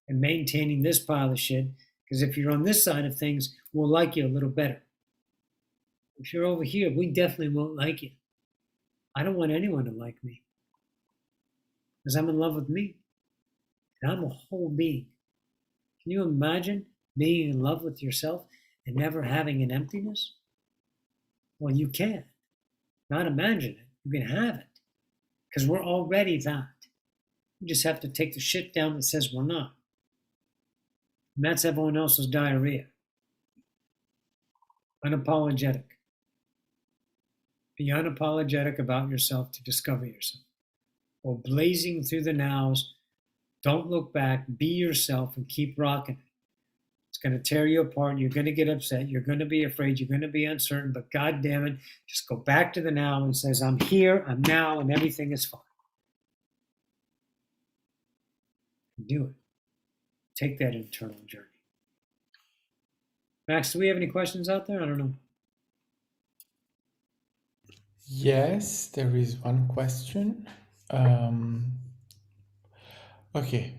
And maintaining this pile of shit, because if you're on this side of things, we'll like you a little better. If you're over here, we definitely won't like you. I don't want anyone to like me, because I'm in love with me. And I'm a whole being. Can you imagine being in love with yourself and never having an emptiness? Well, you can. Not imagine it. You can have it. Because we're already that. We just have to take the shit down that says we're not. And that's everyone else's diarrhea. Unapologetic. Be unapologetic about yourself to discover yourself. Or blazing through the nows. Don't look back. Be yourself and keep rocking it. It's going to tear you apart. You're going to get upset. You're going to be afraid. You're going to be uncertain. But God damn it, just go back to the now and says, I'm here, I'm now, and everything is fine. Do it. Take that internal journey. Max, do we have any questions out there? I don't know. Yes, there is one question. Okay.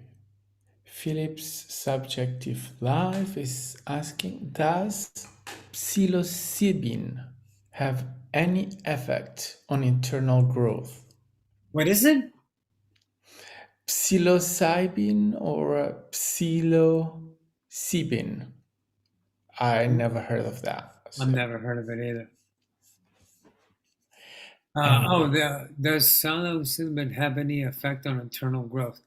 Philip's Subjective Life is asking, does psilocybin have any effect on internal growth? What is it? Psilocybin or psilocybin? I never heard of that. I've never heard of it either. Anyway. Does psilocybin have any effect on internal growth?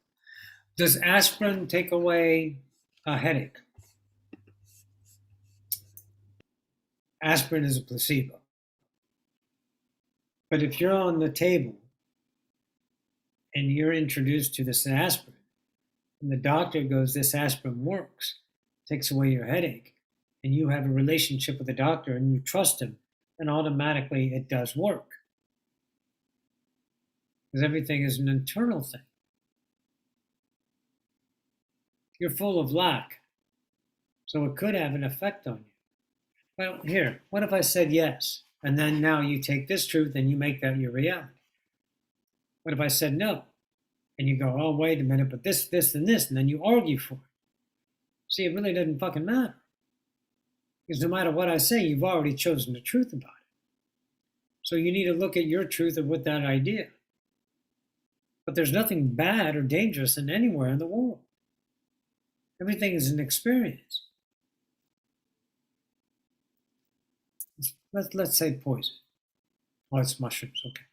Does aspirin take away a headache? Aspirin is a placebo. But if you're on the table and you're introduced to this aspirin, and the doctor goes, this aspirin works, takes away your headache, and you have a relationship with the doctor and you trust him, then automatically it does work. Because everything is an internal thing. You're full of lack, so it could have an effect on you. Well, here, what if I said yes, and then now you take this truth and you make that your reality? What if I said no, and you go, oh, wait a minute, but this, and this, and then you argue for it? See, it really doesn't fucking matter. Because no matter what I say, you've already chosen the truth about it. So you need to look at your truth with that idea. But there's nothing bad or dangerous in anywhere in the world. Everything is an experience. Let's say poison. Oh, it's mushrooms, okay.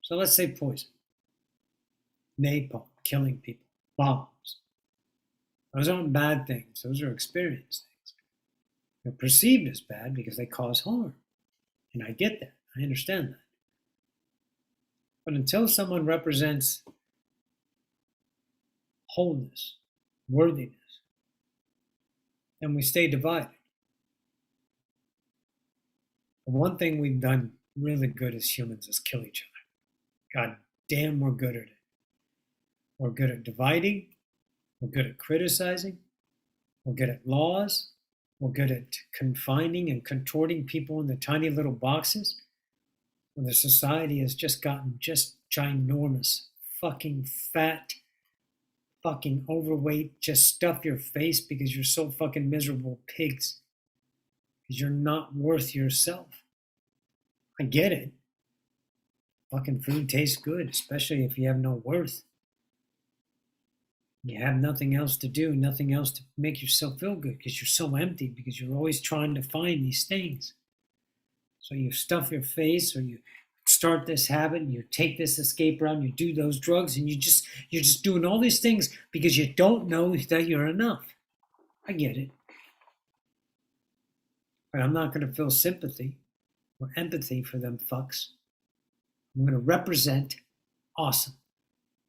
So let's say poison. Napalm, killing people, bombs. Those aren't bad things. Those are experience things. They're perceived as bad because they cause harm. And I get that. I understand that. But until someone represents wholeness, worthiness, then we stay divided. The one thing we've done really good as humans is kill each other. God damn, we're good at it. We're good at dividing. We're good at criticizing. We're good at laws. We're good at confining and contorting people into tiny little boxes. When the society has just gotten just ginormous, fucking fat, fucking overweight, just stuff your face because you're so fucking miserable pigs. Because you're not worth yourself. I get it. Fucking food tastes good, especially if you have no worth. You have nothing else to do, nothing else to make yourself feel good because you're so empty, because you're always trying to find these things. So you stuff your face, or you start this habit, and you take this escape route, and you do those drugs, and you're just doing all these things because you don't know that you're enough. I get it. But I'm not going to feel sympathy or empathy for them fucks. I'm going to represent awesome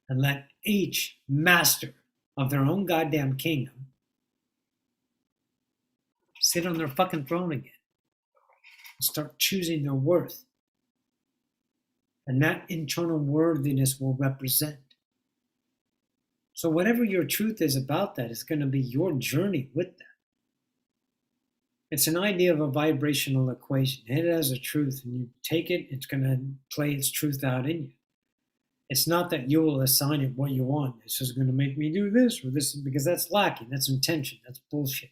and let each master of their own goddamn kingdom sit on their fucking throne again and start choosing their worth. And that internal worthiness will represent. So whatever your truth is about that is going to be your journey with that. It's an idea of a vibrational equation. It has a truth, and you take it, it's going to play its truth out in you. It's not that you will assign it what you want. This is going to make me do this or this, because that's lacking. That's intention. That's bullshit.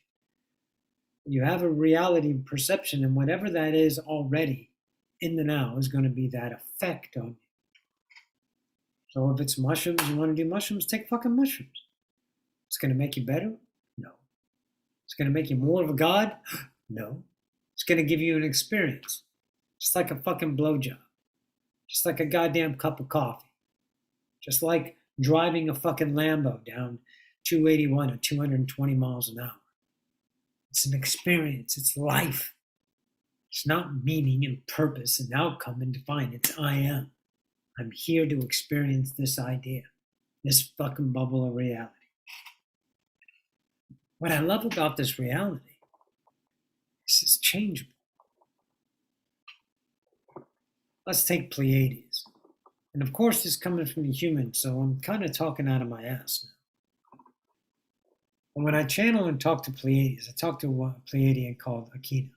You have a reality perception, and whatever that is already in the now is going to be that effect on you. So if it's mushrooms, you want to do mushrooms, take fucking mushrooms. It's going to make you better? No. It's going to make you more of a god? No. It's going to give you an experience. Just like a fucking blowjob. Just like a goddamn cup of coffee. Just like driving a fucking Lambo down 281 at 220 miles an hour. It's an experience. It's life. It's not meaning and purpose and outcome and define. It's I am. I'm here to experience this idea. This fucking bubble of reality. What I love about this reality is it's changeable. Let's take Pleiades. And of course, this is coming from the human, so I'm kind of talking out of my ass now. And when I channel and talk to Pleiades, I talk to a Pleiadian called Akina.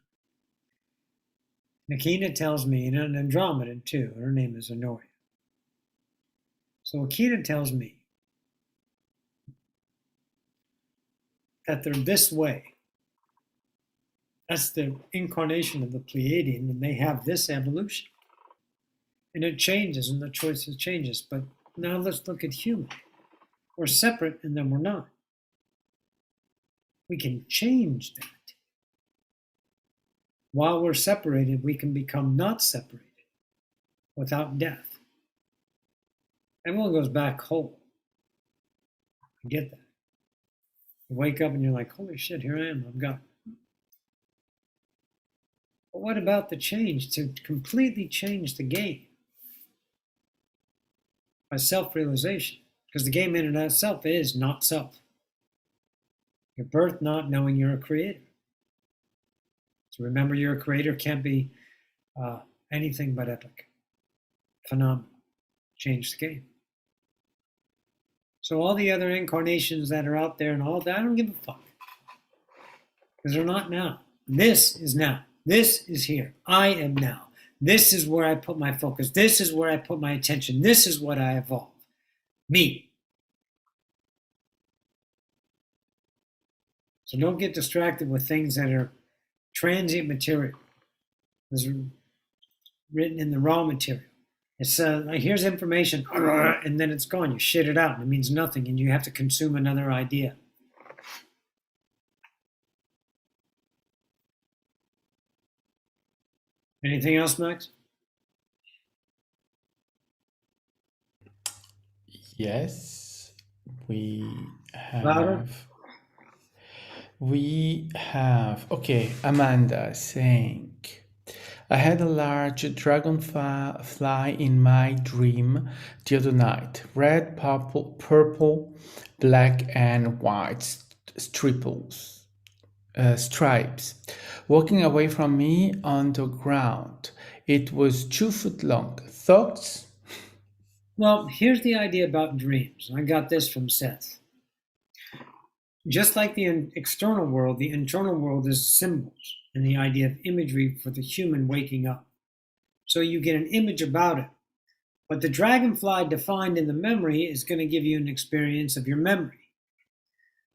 And Akina tells me, and an Andromedan too, her name is Honoria. So Akina tells me that they're this way. That's the incarnation of the Pleiadian, and they have this evolution. And it changes, and the choices changes. But now let's look at human. We're separate, and then we're not. We can change that. While we're separated, we can become not separated without death. Everyone goes back whole. I get that. You wake up and you're like, holy shit, here I am, I'm gone. But what about the change to completely change the game? By self-realization. Because the game in and of itself is not self. Your birth not knowing you're a creator. So remember, you're a creator can't be anything but epic. Phenomenal. Change the game. So all the other incarnations that are out there and all that, I don't give a fuck. Because they're not now. This is now. This is here. I am now. This is where I put my focus. This is where I put my attention. This is what I evolve. Me. So don't get distracted with things that are transient material. It's written in the raw material. It's like, here's information, and then it's gone. You shit it out, and it means nothing, and you have to consume another idea. Anything else, Max? Yes, we Louder? have. Okay, Amanda saying, I had a large dragonfly in my dream the other night. Red, purple, black, and white stripes. Walking away from me on the ground. It was 2 foot long. Thoughts? Well, here's the idea about dreams. I got this from Seth. Just like the external world, the internal world is symbols and the idea of imagery for the human waking up. So you get an image about it. But the dragonfly defined in the memory is going to give you an experience of your memory.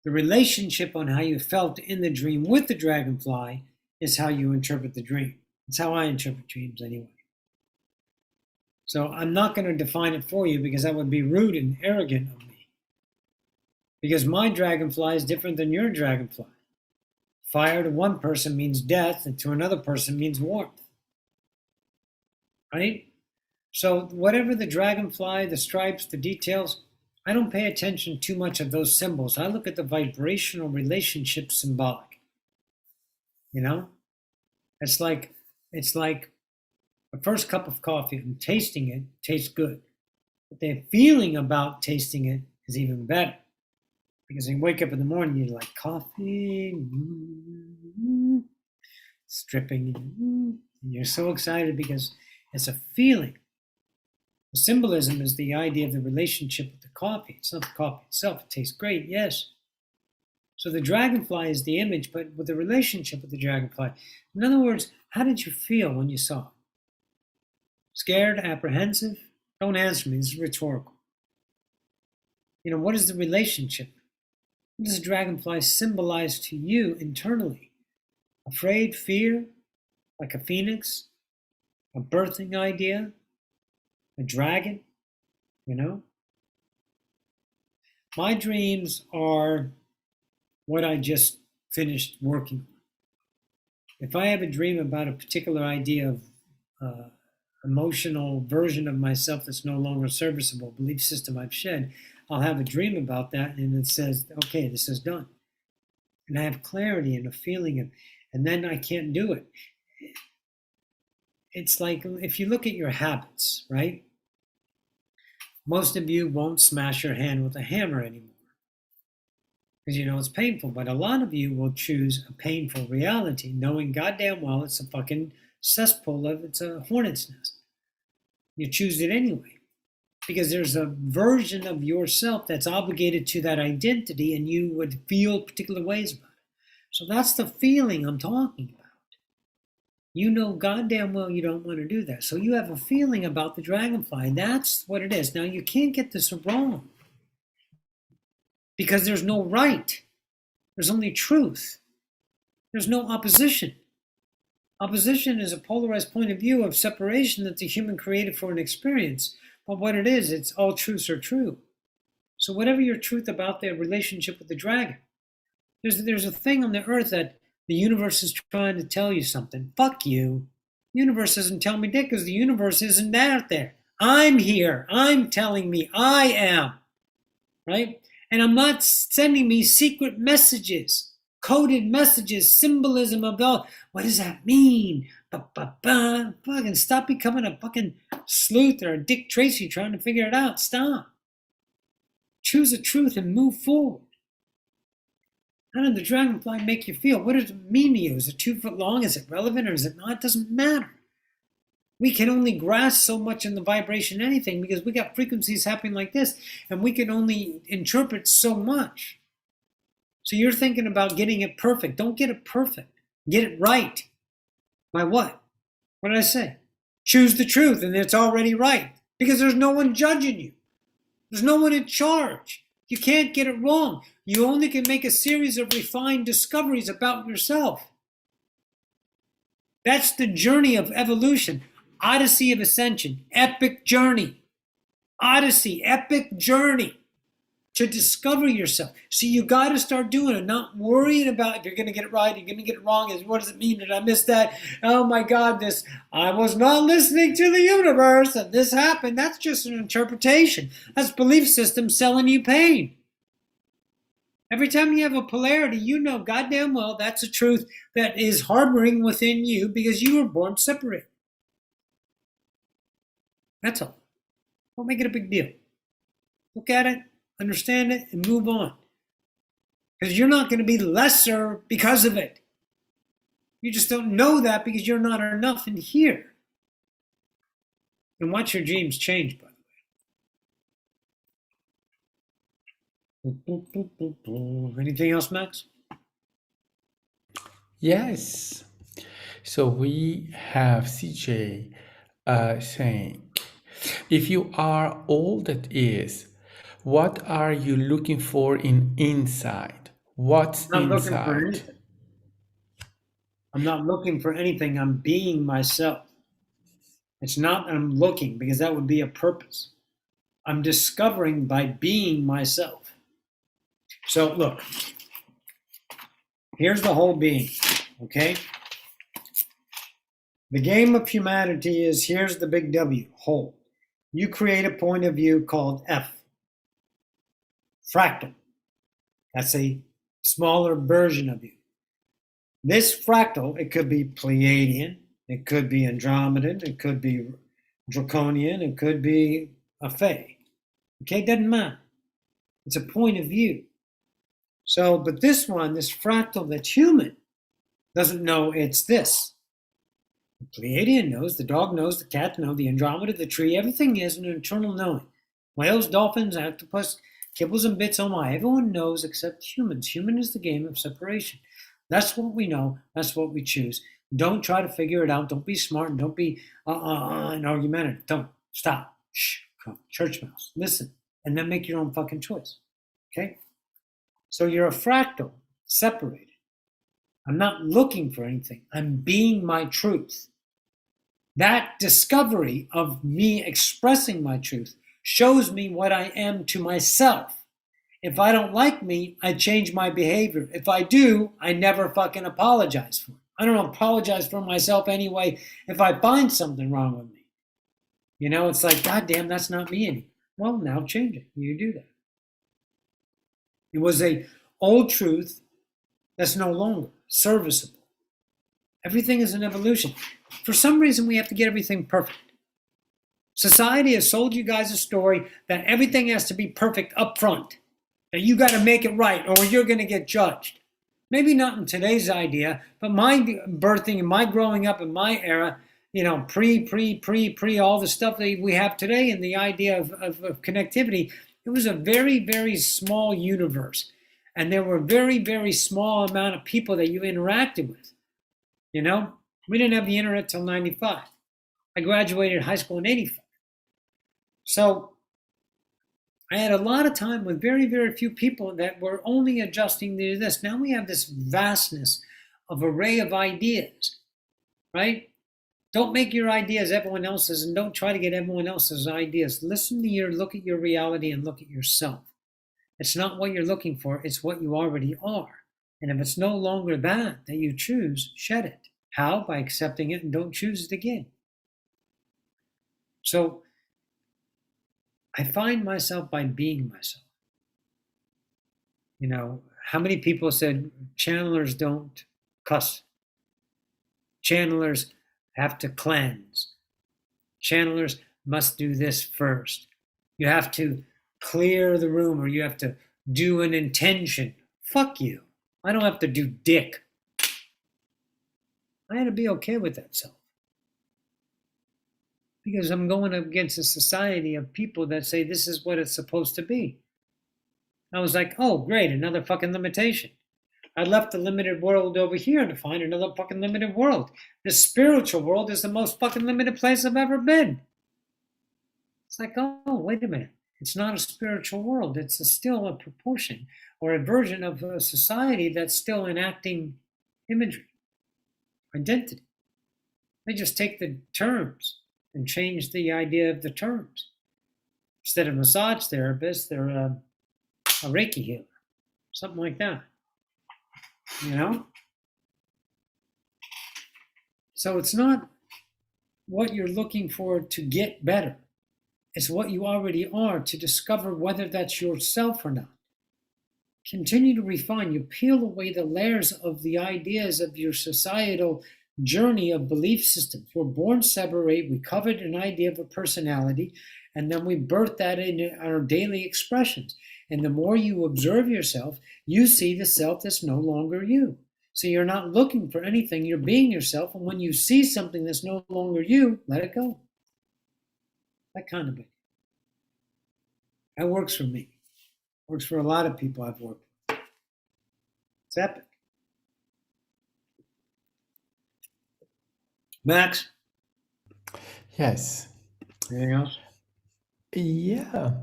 The relationship on how you felt in the dream with the dragonfly is how you interpret the dream. It's how I interpret dreams anyway. So I'm not going to define it for you because that would be rude and arrogant of me. Because my dragonfly is different than your dragonfly. Fire to one person means death, and to another person means warmth. Right? So whatever the dragonfly, the stripes, the details, I don't pay attention too much of those symbols. I look at the vibrational relationship symbolic. You know? It's like The first cup of coffee, I'm tasting it, tastes good. But the feeling about tasting it is even better. Because you wake up in the morning, you're like, coffee, stripping, and you're so excited because it's a feeling. The symbolism is the idea of the relationship with the coffee. It's not the coffee itself. It tastes great, yes. So the dragonfly is the image, but with the relationship with the dragonfly. In other words, how did you feel when you saw it? Scared, apprehensive? Don't answer me. This is rhetorical. What is the relationship? What does a dragonfly symbolize to you internally? Afraid, fear, like a phoenix, a birthing idea, a dragon, My dreams are what I just finished working on. If I have a dream about a particular idea of emotional version of myself that's no longer serviceable, belief system I've shed, I'll have a dream about that, and it says, okay, this is done. And I have clarity and a feeling of, and then I can't do it. It's like if you look at your habits, right? Most of you won't smash your hand with a hammer anymore because it's painful, but a lot of you will choose a painful reality, knowing goddamn well it's a fucking cesspool it's a hornet's nest. You choose it anyway because there's a version of yourself that's obligated to that identity, and you would feel particular ways about it. So that's the feeling I'm talking about. You know goddamn well you don't want to do that. So you have a feeling about the dragonfly. That's what it is. Now, you can't get this wrong because there's no right. There's only truth. There's no opposition. Opposition is a polarized point of view of separation that the human created for an experience. But what it is, it's all truths are true. So whatever your truth about their relationship with the dragon, there's a thing on the earth that the universe is trying to tell you something. Fuck you. The universe doesn't tell me dick because the universe isn't out there. I'm here. I'm telling me I am. Right? And I'm not sending me secret messages, coded messages, symbolism of what does that mean? Fucking stop becoming a fucking sleuth or a Dick Tracy trying to figure it out. Stop. Choose a truth and move forward. How did the dragonfly make you feel? What does it mean to you? Is it 2 foot long? Is it relevant or is it not? It doesn't matter. We can only grasp so much in the vibration of anything because we got frequencies happening like this, and we can only interpret so much. So you're thinking about getting it perfect. Don't get it perfect. Get it right. By what? What did I say? Choose the truth, and it's already right because there's no one judging you. There's no one in charge. You can't get it wrong. You only can make a series of refined discoveries about yourself. That's the journey of evolution. Odyssey of ascension. Epic journey. Odyssey. Epic journey to discover yourself. So you got to start doing it, not worrying about if you're going to get it right, you're going to get it wrong. What does it mean? Did I miss that? Oh my God, I was not listening to the universe and this happened. That's just an interpretation. That's belief system selling you pain. Every time you have a polarity, you know goddamn well that's a truth that is harboring within you because you were born separate. That's all. Don't make it a big deal. Look at it, understand it, and move on. Because you're not going to be lesser because of it. You just don't know that because you're not enough in here. And watch your dreams change, by the way. Anything else, Max? Yes. So we have CJ saying, if you are all that is, what are you looking for inside? What's I'm not looking for inside? anything. I'm not looking for anything. I'm being myself. It's not I'm looking because that would be a purpose. I'm discovering by being myself. So look, here's the whole being, okay? The game of humanity is here's the big W, whole. You create a point of view called F, fractal. That's a smaller version of you. This fractal, it could be Pleiadian, It could be Andromedan. It could be Draconian. It could be a Fae. Okay, doesn't matter. It's a point of view. So, but this one, this fractal that's human, doesn't know it's this. The Pleiadian knows, the dog knows, the cat knows, the Andromeda, the tree, everything is an internal knowing. Whales, dolphins, octopus, kibbles and bits, oh my, everyone knows except humans. Human is the game of separation. That's what we know, that's what we choose. Don't try to figure it out, don't be smart, and don't be an argumentative. Don't, stop, shh, come, church mouse, listen, and then make your own fucking choice, okay? So you're a fractal, separated. I'm not looking for anything. I'm being my truth. That discovery of me expressing my truth shows me what I am to myself. If I don't like me, I change my behavior. If I do, I never fucking apologize for it. I don't apologize for myself anyway if I find something wrong with me. You know, it's like, God damn, that's not me anymore. Well, now change it. You do that. It was a old truth that's no longer serviceable. Everything is an evolution. For some reason, we have to get everything perfect. Society has sold you guys a story that everything has to be perfect up front, that you got to make it right or you're going to get judged. Maybe not in today's idea, but my birthing and my growing up in my era, you know, pre, all the stuff that we have today and the idea of connectivity, it was a very, very small universe. And there were very, very small amount of people that you interacted with. You know, we didn't have the internet till 95. I graduated high school in 85. So I had a lot of time with very, very few people that were only adjusting to this. Now we have this vastness of array of ideas, right? Don't make your ideas everyone else's and don't try to get everyone else's ideas. Look at your reality and look at yourself. It's not what you're looking for, it's what you already are. And if it's no longer that you choose, shed it. How? By accepting it and don't choose it again. So I find myself by being myself. You know, how many people said channelers don't cuss? Channelers have to cleanse. Channelers must do this first. You have to clear the room or you have to do an intention. Fuck you. I don't have to do dick. I had to be okay with that self. Because I'm going against a society of people that say this is what it's supposed to be. I was like, oh, great, another fucking limitation. I left the limited world over here to find another fucking limited world. The spiritual world is the most fucking limited place I've ever been. It's like, oh, wait a minute. It's not a spiritual world. It's still a proportion or a version of a society that's still enacting imagery, identity. They just take the terms and change the idea of the terms. Instead of massage therapist, they're a Reiki healer, something like that. You know? So it's not what you're looking for to get better. It's what you already are to discover whether that's yourself or not. Continue to refine. You peel away the layers of the ideas of your societal journey of belief systems. We're born separate. We covered an idea of a personality, and then we birth that in our daily expressions. And the more you observe yourself, you see the self that's no longer you. So you're not looking for anything. You're being yourself. And when you see something that's no longer you, let it go. That kind of thing. That works for me. Works for a lot of people I've worked with. It's epic. Max? Yes. Anything else? Yeah.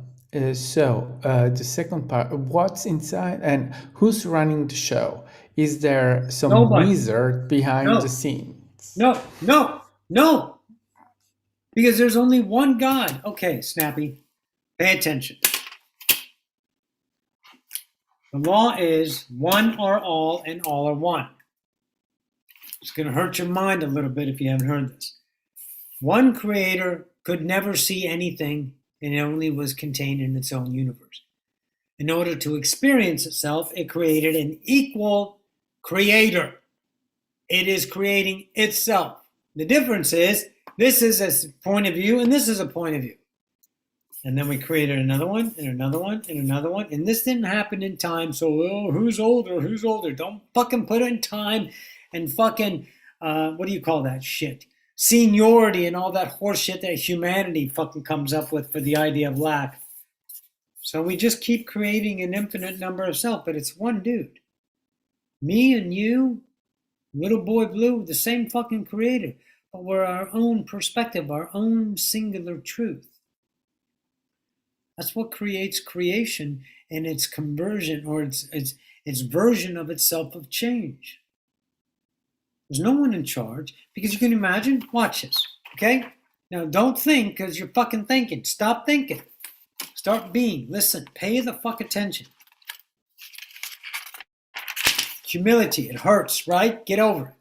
So the second part, what's inside and who's running the show? Is there some Nobody. wizard behind No. the scenes? No. Because there's only one God. Okay, Snappy, pay attention. The law is one are all and all are one. It's going to hurt your mind a little bit if you haven't heard this. One creator could never see anything and it only was contained in its own universe. In order to experience itself, it created an equal creator. It is creating itself. The difference is this is a point of view and this is a point of view. And then we created another one and another one and another one. And this didn't happen in time. So, who's older? Who's older? Don't fucking put it in time and fucking, what do you call that shit? Seniority and all that horse shit that humanity fucking comes up with for the idea of lack. So we just keep creating an infinite number of self, but it's one dude. Me and you, little boy blue, the same fucking creator. But we're our own perspective, our own singular truth. That's what creates creation and its conversion or its version of itself of change. There's no one in charge because you can imagine, watch this, okay? Now don't think because you're fucking thinking. Stop thinking. Start being. Listen, pay the fuck attention. Humility, it hurts, right? Get over it.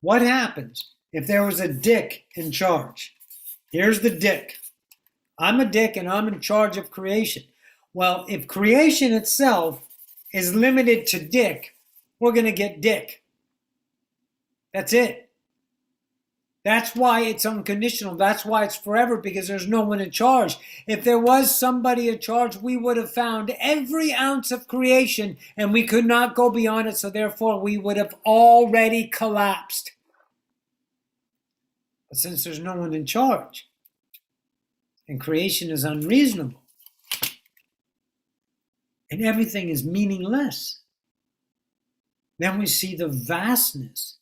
What happens if there was a dick in charge? Here's the dick. I'm a dick and I'm in charge of creation. Well, if creation itself is limited to dick, we're going to get dick. That's it. That's why it's unconditional. That's why it's forever, because there's no one in charge. If there was somebody in charge, we would have found every ounce of creation and we could not go beyond it. So therefore, we would have already collapsed. But since there's no one in charge, and creation is unreasonable, and everything is meaningless, then we see the vastness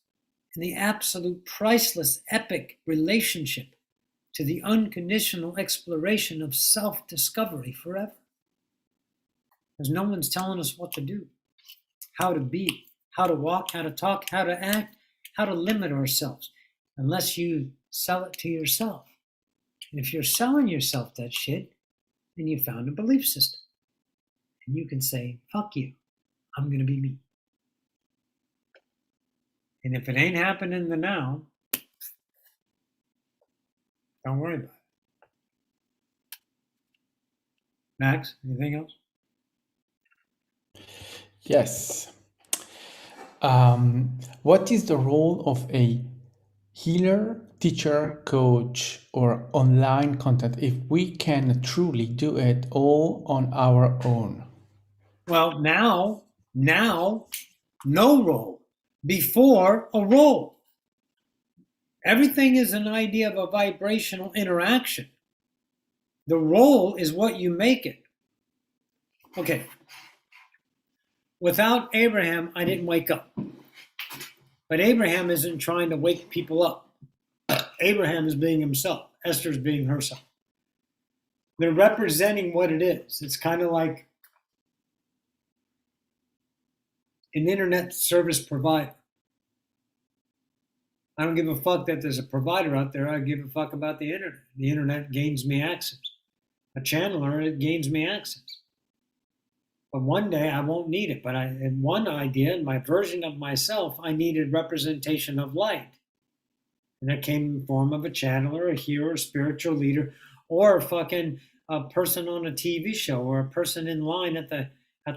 and the absolute priceless epic relationship to the unconditional exploration of self-discovery forever. Because no one's telling us what to do, how to be, how to walk, how to talk, how to act, how to limit ourselves, unless you sell it to yourself. And if you're selling yourself that shit, then you found a belief system. And you can say, fuck you, I'm going to be me. And if it ain't happening in the now, don't worry about it. Max, anything else? Yes. What is the role of a healer, teacher, coach, or online content if we can truly do it all on our own? Well, now, no role. Before, a role. Everything is an idea of a vibrational interaction. The role is what you make it. Okay. Without Abraham, I didn't wake up. But Abraham isn't trying to wake people up. Abraham is being himself. Esther's being herself. They're representing what it is. It's kind of like an internet service provider. I don't give a fuck that there's a provider out there. I give a fuck about the internet. The internet gains me access. A channeler, it gains me access. But one day I won't need it. But in one idea, in my version of myself, I needed representation of light. And that came in the form of a channeler, a hero, a spiritual leader, or a fucking person on a TV show, or a person in line at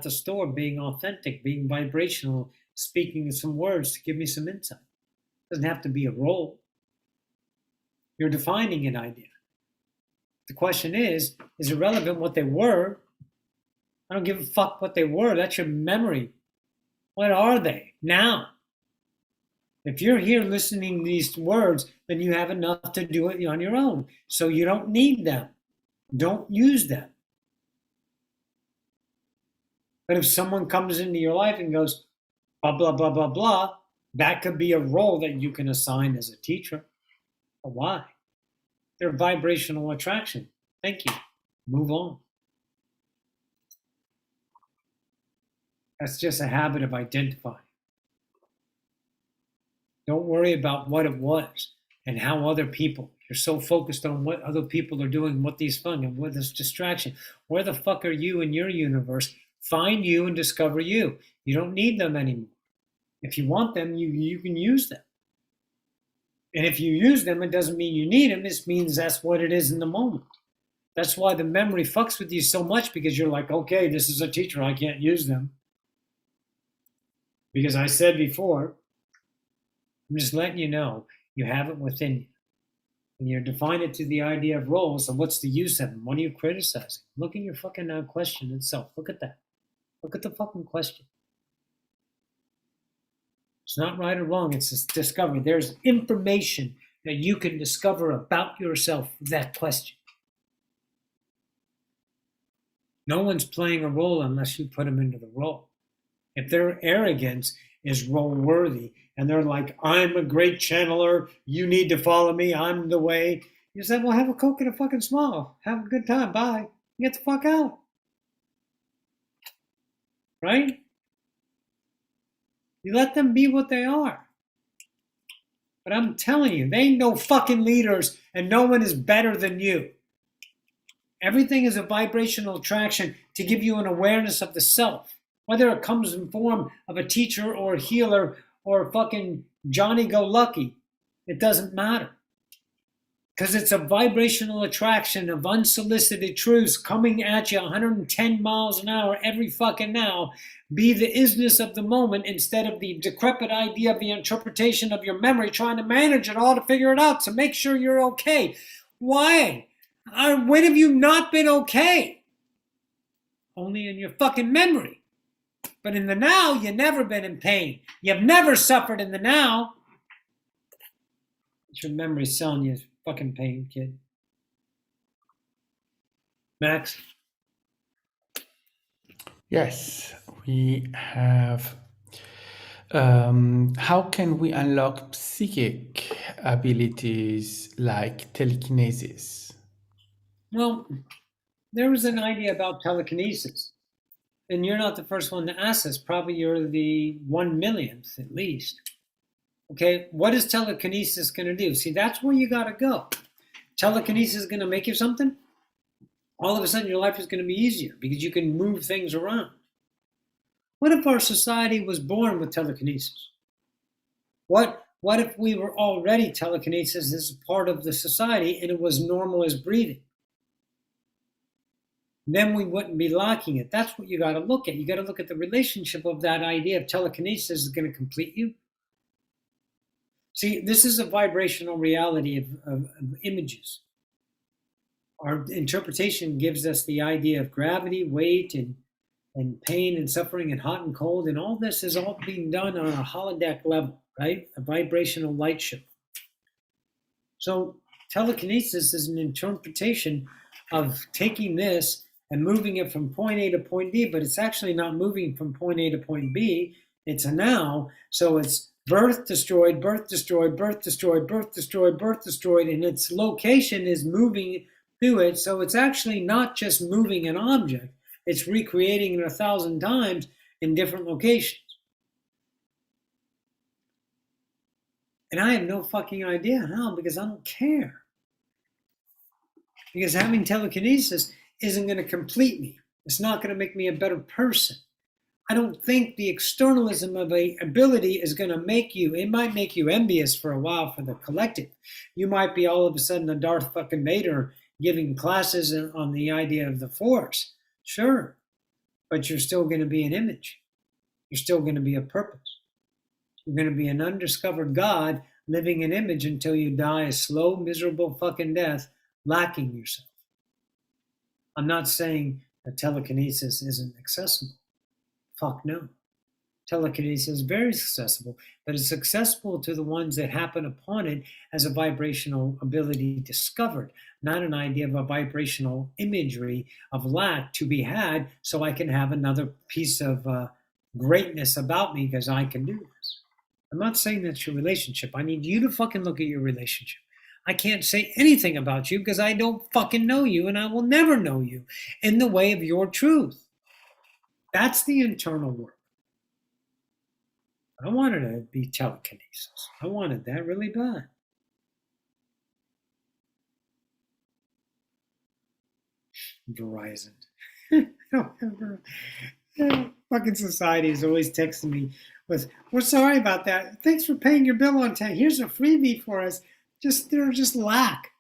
the store being authentic, being vibrational, speaking some words to give me some insight. It doesn't have to be a role. You're defining an idea. The question is irrelevant what they were. I don't give a fuck what they were. That's your memory. What are they now? If you're here listening to these words, then you have enough to do it on your own. So you don't need them. Don't use them. But if someone comes into your life and goes, blah, blah, blah, blah, blah, that could be a role that you can assign as a teacher. But why? They're vibrational attraction. Thank you. Move on. That's just a habit of identifying. Don't worry about what it was and how other people, you're so focused on what other people are doing, what these fun and what this distraction. Where the fuck are you in your universe? Find you and discover you. You don't need them anymore. If you want them, you can use them. And if you use them, it doesn't mean you need them. It means that's what it is in the moment. That's why the memory fucks with you so much, because you're like, okay, this is a teacher. I can't use them. Because I said before, I'm just letting you know, You have it within you. And you're defined it to the idea of roles, so what's the use of them? What are you criticizing? Look at your fucking question itself. Look at that. Look at the fucking question. It's not right or wrong, it's a discovery. There's information that you can discover about yourself with that question. No one's playing a role unless you put them into the role. If their arrogance is role worthy and they're like, I'm a great channeler, you need to follow me, I'm the way. You said, well, have a Coke and a fucking smile. Have a good time. Bye. Get the fuck out. Right? You let them be what they are. But I'm telling you, they ain't no fucking leaders and no one is better than you. Everything is a vibrational attraction to give you an awareness of the self. Whether it comes in form of a teacher or a healer or a fucking Johnny-go-lucky, it doesn't matter. Because it's a vibrational attraction of unsolicited truths coming at you 110 miles an hour every fucking now. Be the isness of the moment instead of the decrepit idea of the interpretation of your memory, trying to manage it all to figure it out to make sure you're okay. Why? When have you not been okay? Only in your fucking memory. But in the now, you've never been in pain. You've never suffered in the now. It's your memory selling you fucking pain, kid. Max? Yes, we have. How can we unlock psychic abilities like telekinesis? Well, there was an idea about telekinesis. And you're not the first one to ask this. Probably you're the 1 millionth at least. Okay, what is telekinesis going to do? See, that's where you got to go. Telekinesis is going to make you something? All of a sudden your life is going to be easier because you can move things around. What if our society was born with telekinesis? What if we were already telekinesis as a part of the society and it was normal as breathing? Then we wouldn't be lacking it. That's what you got to look at. You got to look at the relationship of that idea of telekinesis is going to complete you. See, this is a vibrational reality of images. Our interpretation gives us the idea of gravity, weight, and pain and suffering and hot and cold. And all this is all being done on a holodeck level, right? A vibrational light show. So telekinesis is an interpretation of taking this and moving it from point A to point B, but it's actually not moving from point A to point B. It's a now. So it's birth destroyed, birth destroyed, birth destroyed, birth destroyed, birth destroyed, and its location is moving through it. So it's actually not just moving an object, it's recreating it 1,000 times in different locations. And I have no fucking idea how, because I don't care. Because having telekinesis isn't going to complete me. It's not going to make me a better person. I don't think the externalism of a ability is going to make you, it might make you envious for a while for the collective. You might be all of a sudden a Darth fucking Vader giving classes on the idea of the Force. Sure. But you're still going to be an image. You're still going to be a purpose. You're going to be an undiscovered God living an image until you die a slow, miserable fucking death, lacking yourself. I'm not saying that telekinesis isn't accessible. Fuck no. Telekinesis is very accessible, but it's accessible to the ones that happen upon it as a vibrational ability discovered, not an idea of a vibrational imagery of lack to be had so I can have another piece of greatness about me because I can do this. I'm not saying that's your relationship. I need you to fucking look at your relationship. I can't say anything about you because I don't fucking know you and I will never know you in the way of your truth. That's the internal work. I wanted to be telekinesis. I wanted that really bad. Verizon. Fucking society is always texting me with, we're sorry about that. Thanks for paying your bill on time. Here's a freebie for us. Just lack.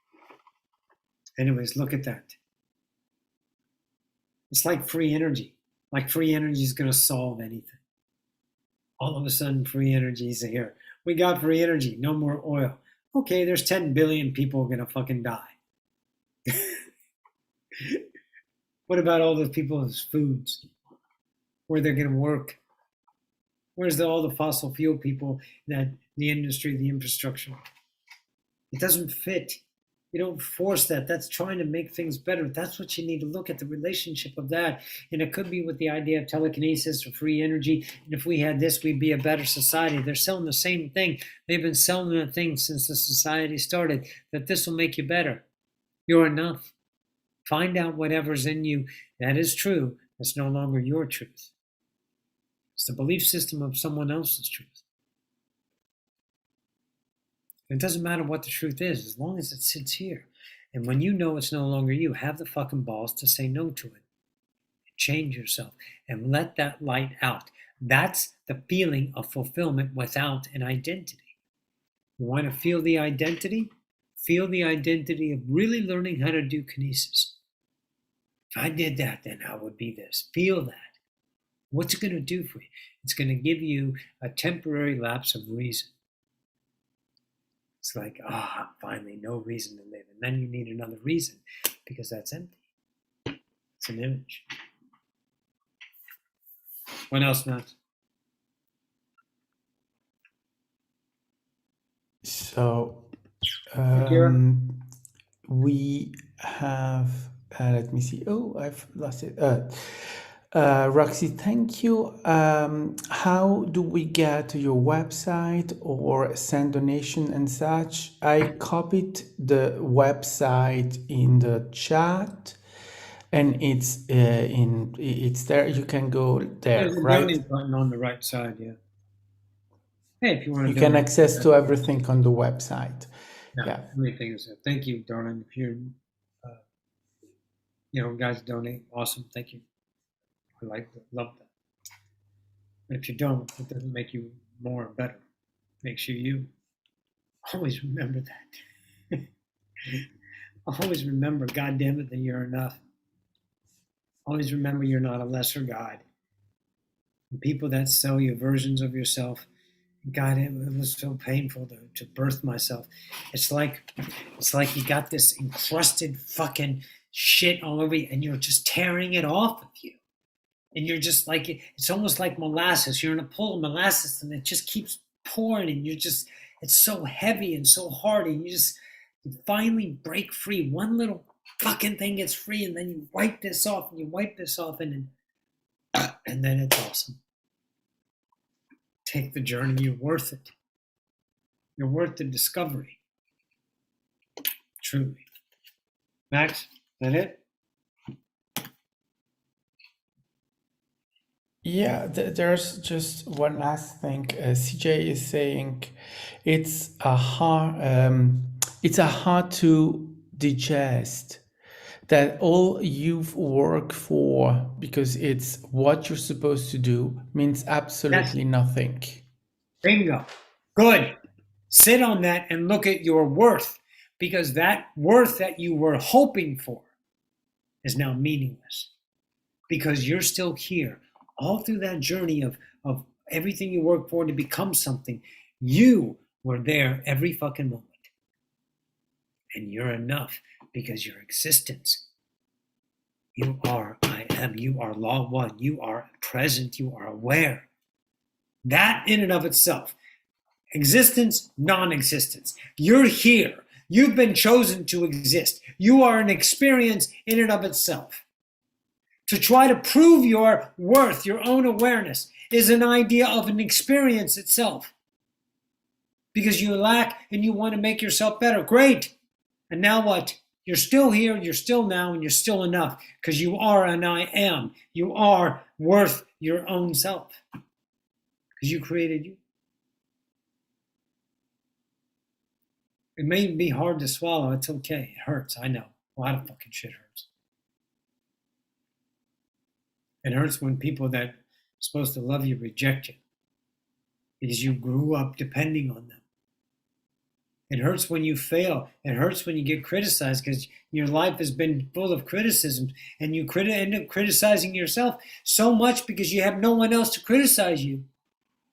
Anyways, look at that. It's like free energy. Like free energy is going to solve anything. All of a sudden, free energy is here. We got free energy. No more oil. Okay, there's 10 billion people going to fucking die. What about all those people's foods? Where they're going to work? Where's all the fossil fuel people, that the industry, the infrastructure? It doesn't fit. You don't force that. That's trying to make things better. That's what you need to look at, the relationship of that. And it could be with the idea of telekinesis or free energy. And if we had this, we'd be a better society. They're selling the same thing. They've been selling that thing since the society started, that this will make you better. You're enough. Find out whatever's in you that is true. That's no longer your truth. It's the belief system of someone else's truth. It doesn't matter what the truth is, as long as it sits here. And when you know it's no longer you, have the fucking balls to say no to it. Change yourself and let that light out. That's the feeling of fulfillment without an identity. You want to feel the identity? Feel the identity of really learning how to do kinesis. If I did that, then I would be this. Feel that. What's it going to do for you? It's going to give you a temporary lapse of reason. It's like, finally, no reason to live. And then you need another reason because that's empty. It's an image. What else, Matt? So we have, let me see. Oh, I've lost it. Roxy, thank you. How do we get to your website or send donation and such? I copied the website in the chat, and it's there. You can go there, There's a right? donate button on the right side, yeah. Hey, if you want to You can access to everything on the website. Yeah. Everything is there. Thank you, darling. If you're, guys donate, awesome. Thank you. I love that. But if you don't, it doesn't make you more or better. It makes you you. Always remember that. Always remember, God damn it, that you're enough. Always remember you're not a lesser God. And people that sell you versions of yourself, God, it was so painful to birth myself. It's like you got this encrusted fucking shit all over you, and you're just tearing it off of you. And you're just like, it's almost like molasses. You're in a pool of molasses and it just keeps pouring, and it's so heavy and so hard, and you finally break free. One little fucking thing gets free, and then you wipe this off, and then it's awesome. Take the journey. You're worth it. You're worth the discovery. Truly. Max, is that it? Yeah, there's just one last thing. CJ is saying it's a hard to digest that all you've worked for, because it's what you're supposed to do, means absolutely nothing. Bingo. Good. Sit on that and look at your worth, because that worth that you were hoping for is now meaningless, because you're still here. All through that journey of everything you worked for to become something, you were there every fucking moment. And you're enough because your existence, you are I am, you are law one, you are present, you are aware. That in and of itself, existence, non-existence. You're here. You've been chosen to exist. You are an experience in and of itself. To try to prove your worth, your own awareness, is an idea of an experience itself. Because you lack and you want to make yourself better. Great. And now what? You're still here, you're still now, and you're still enough. Because you are an I am. You are worth your own self. Because you created you. It may be hard to swallow. It's okay. It hurts. I know. A lot of fucking shit hurts. It hurts when people that are supposed to love you reject you because you grew up depending on them. It hurts when you fail. It hurts when you get criticized because your life has been full of criticisms, and you end up criticizing yourself so much because you have no one else to criticize you.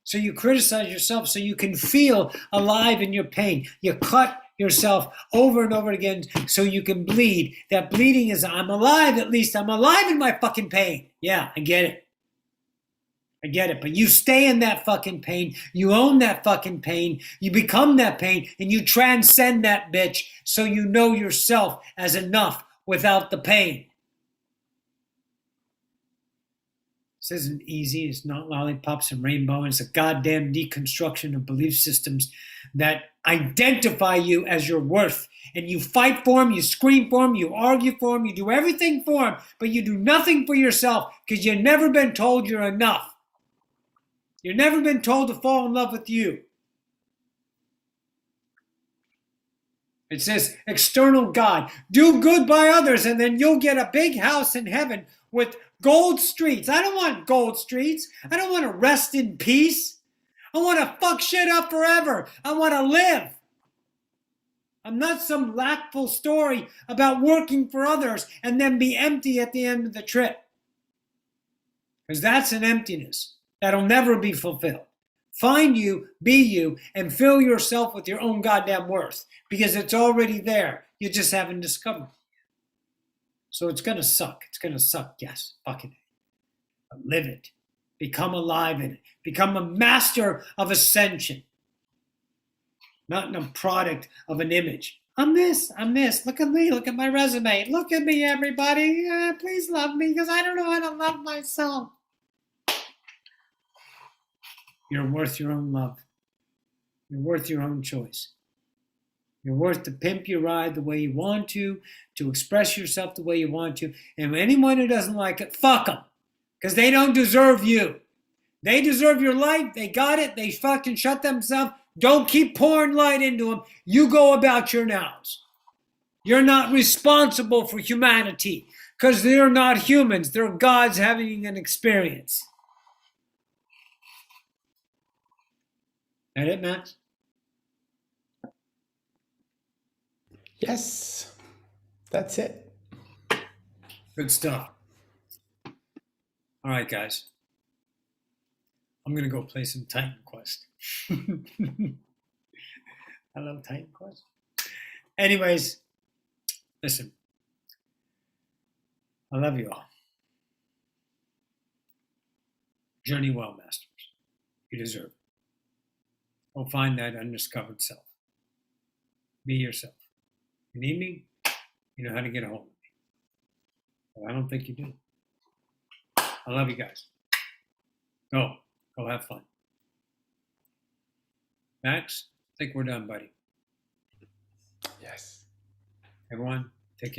So you criticize yourself so you can feel alive in your pain. You cut yourself over and over again so you can bleed. That bleeding is, I'm alive, at least I'm alive in my fucking pain. Yeah, I get it. I get it. But you stay in that fucking pain. You own that fucking pain. You become that pain and you transcend that bitch so you know yourself as enough without the pain. This isn't easy. It's not lollipops and rainbow. It's a goddamn deconstruction of belief systems that identify you as your worth. And you fight for them, you scream for them, you argue for them, you do everything for them, but you do nothing for yourself because you've never been told you're enough. You've never been told to fall in love with you. It says external God. Do good by others and then you'll get a big house in heaven with gold streets. I don't want gold streets. I don't want to rest in peace. I want to fuck shit up forever. I want to live. I'm not some lackful story about working for others and then be empty at the end of the trip. Because that's an emptiness that'll never be fulfilled. Find you, be you, and fill yourself with your own goddamn worth. Because it's already there. You just haven't discovered it. So it's going to suck. It's going to suck, yes. Fucking it. But live it. Become alive in it. Become a master of ascension. Not a product of an image. I'm this. Look at me. Look at my resume. Look at me, everybody. Please love me because I don't know how to love myself. You're worth your own love. You're worth your own choice. You're worth to pimp your ride the way you want to express yourself the way you want to. And anyone who doesn't like it, fuck them. Because they don't deserve you. They deserve your light. They got it. They fucking shut themselves. Don't keep pouring light into them. You go about your nows. You're not responsible for humanity because they're not humans. They're gods having an experience. That it, Max? Yes, that's it. Good stuff. All right, guys. I'm going to go play some Titan Quest. I love Titan Quest. Anyways, listen. I love you all. Journey well, masters. You deserve it. Go find that undiscovered self. Be yourself. You need me? You know how to get a hold of me. But I don't think you do. I love you guys. Go have fun. Max, I think we're done, buddy. Yes. Everyone, take care.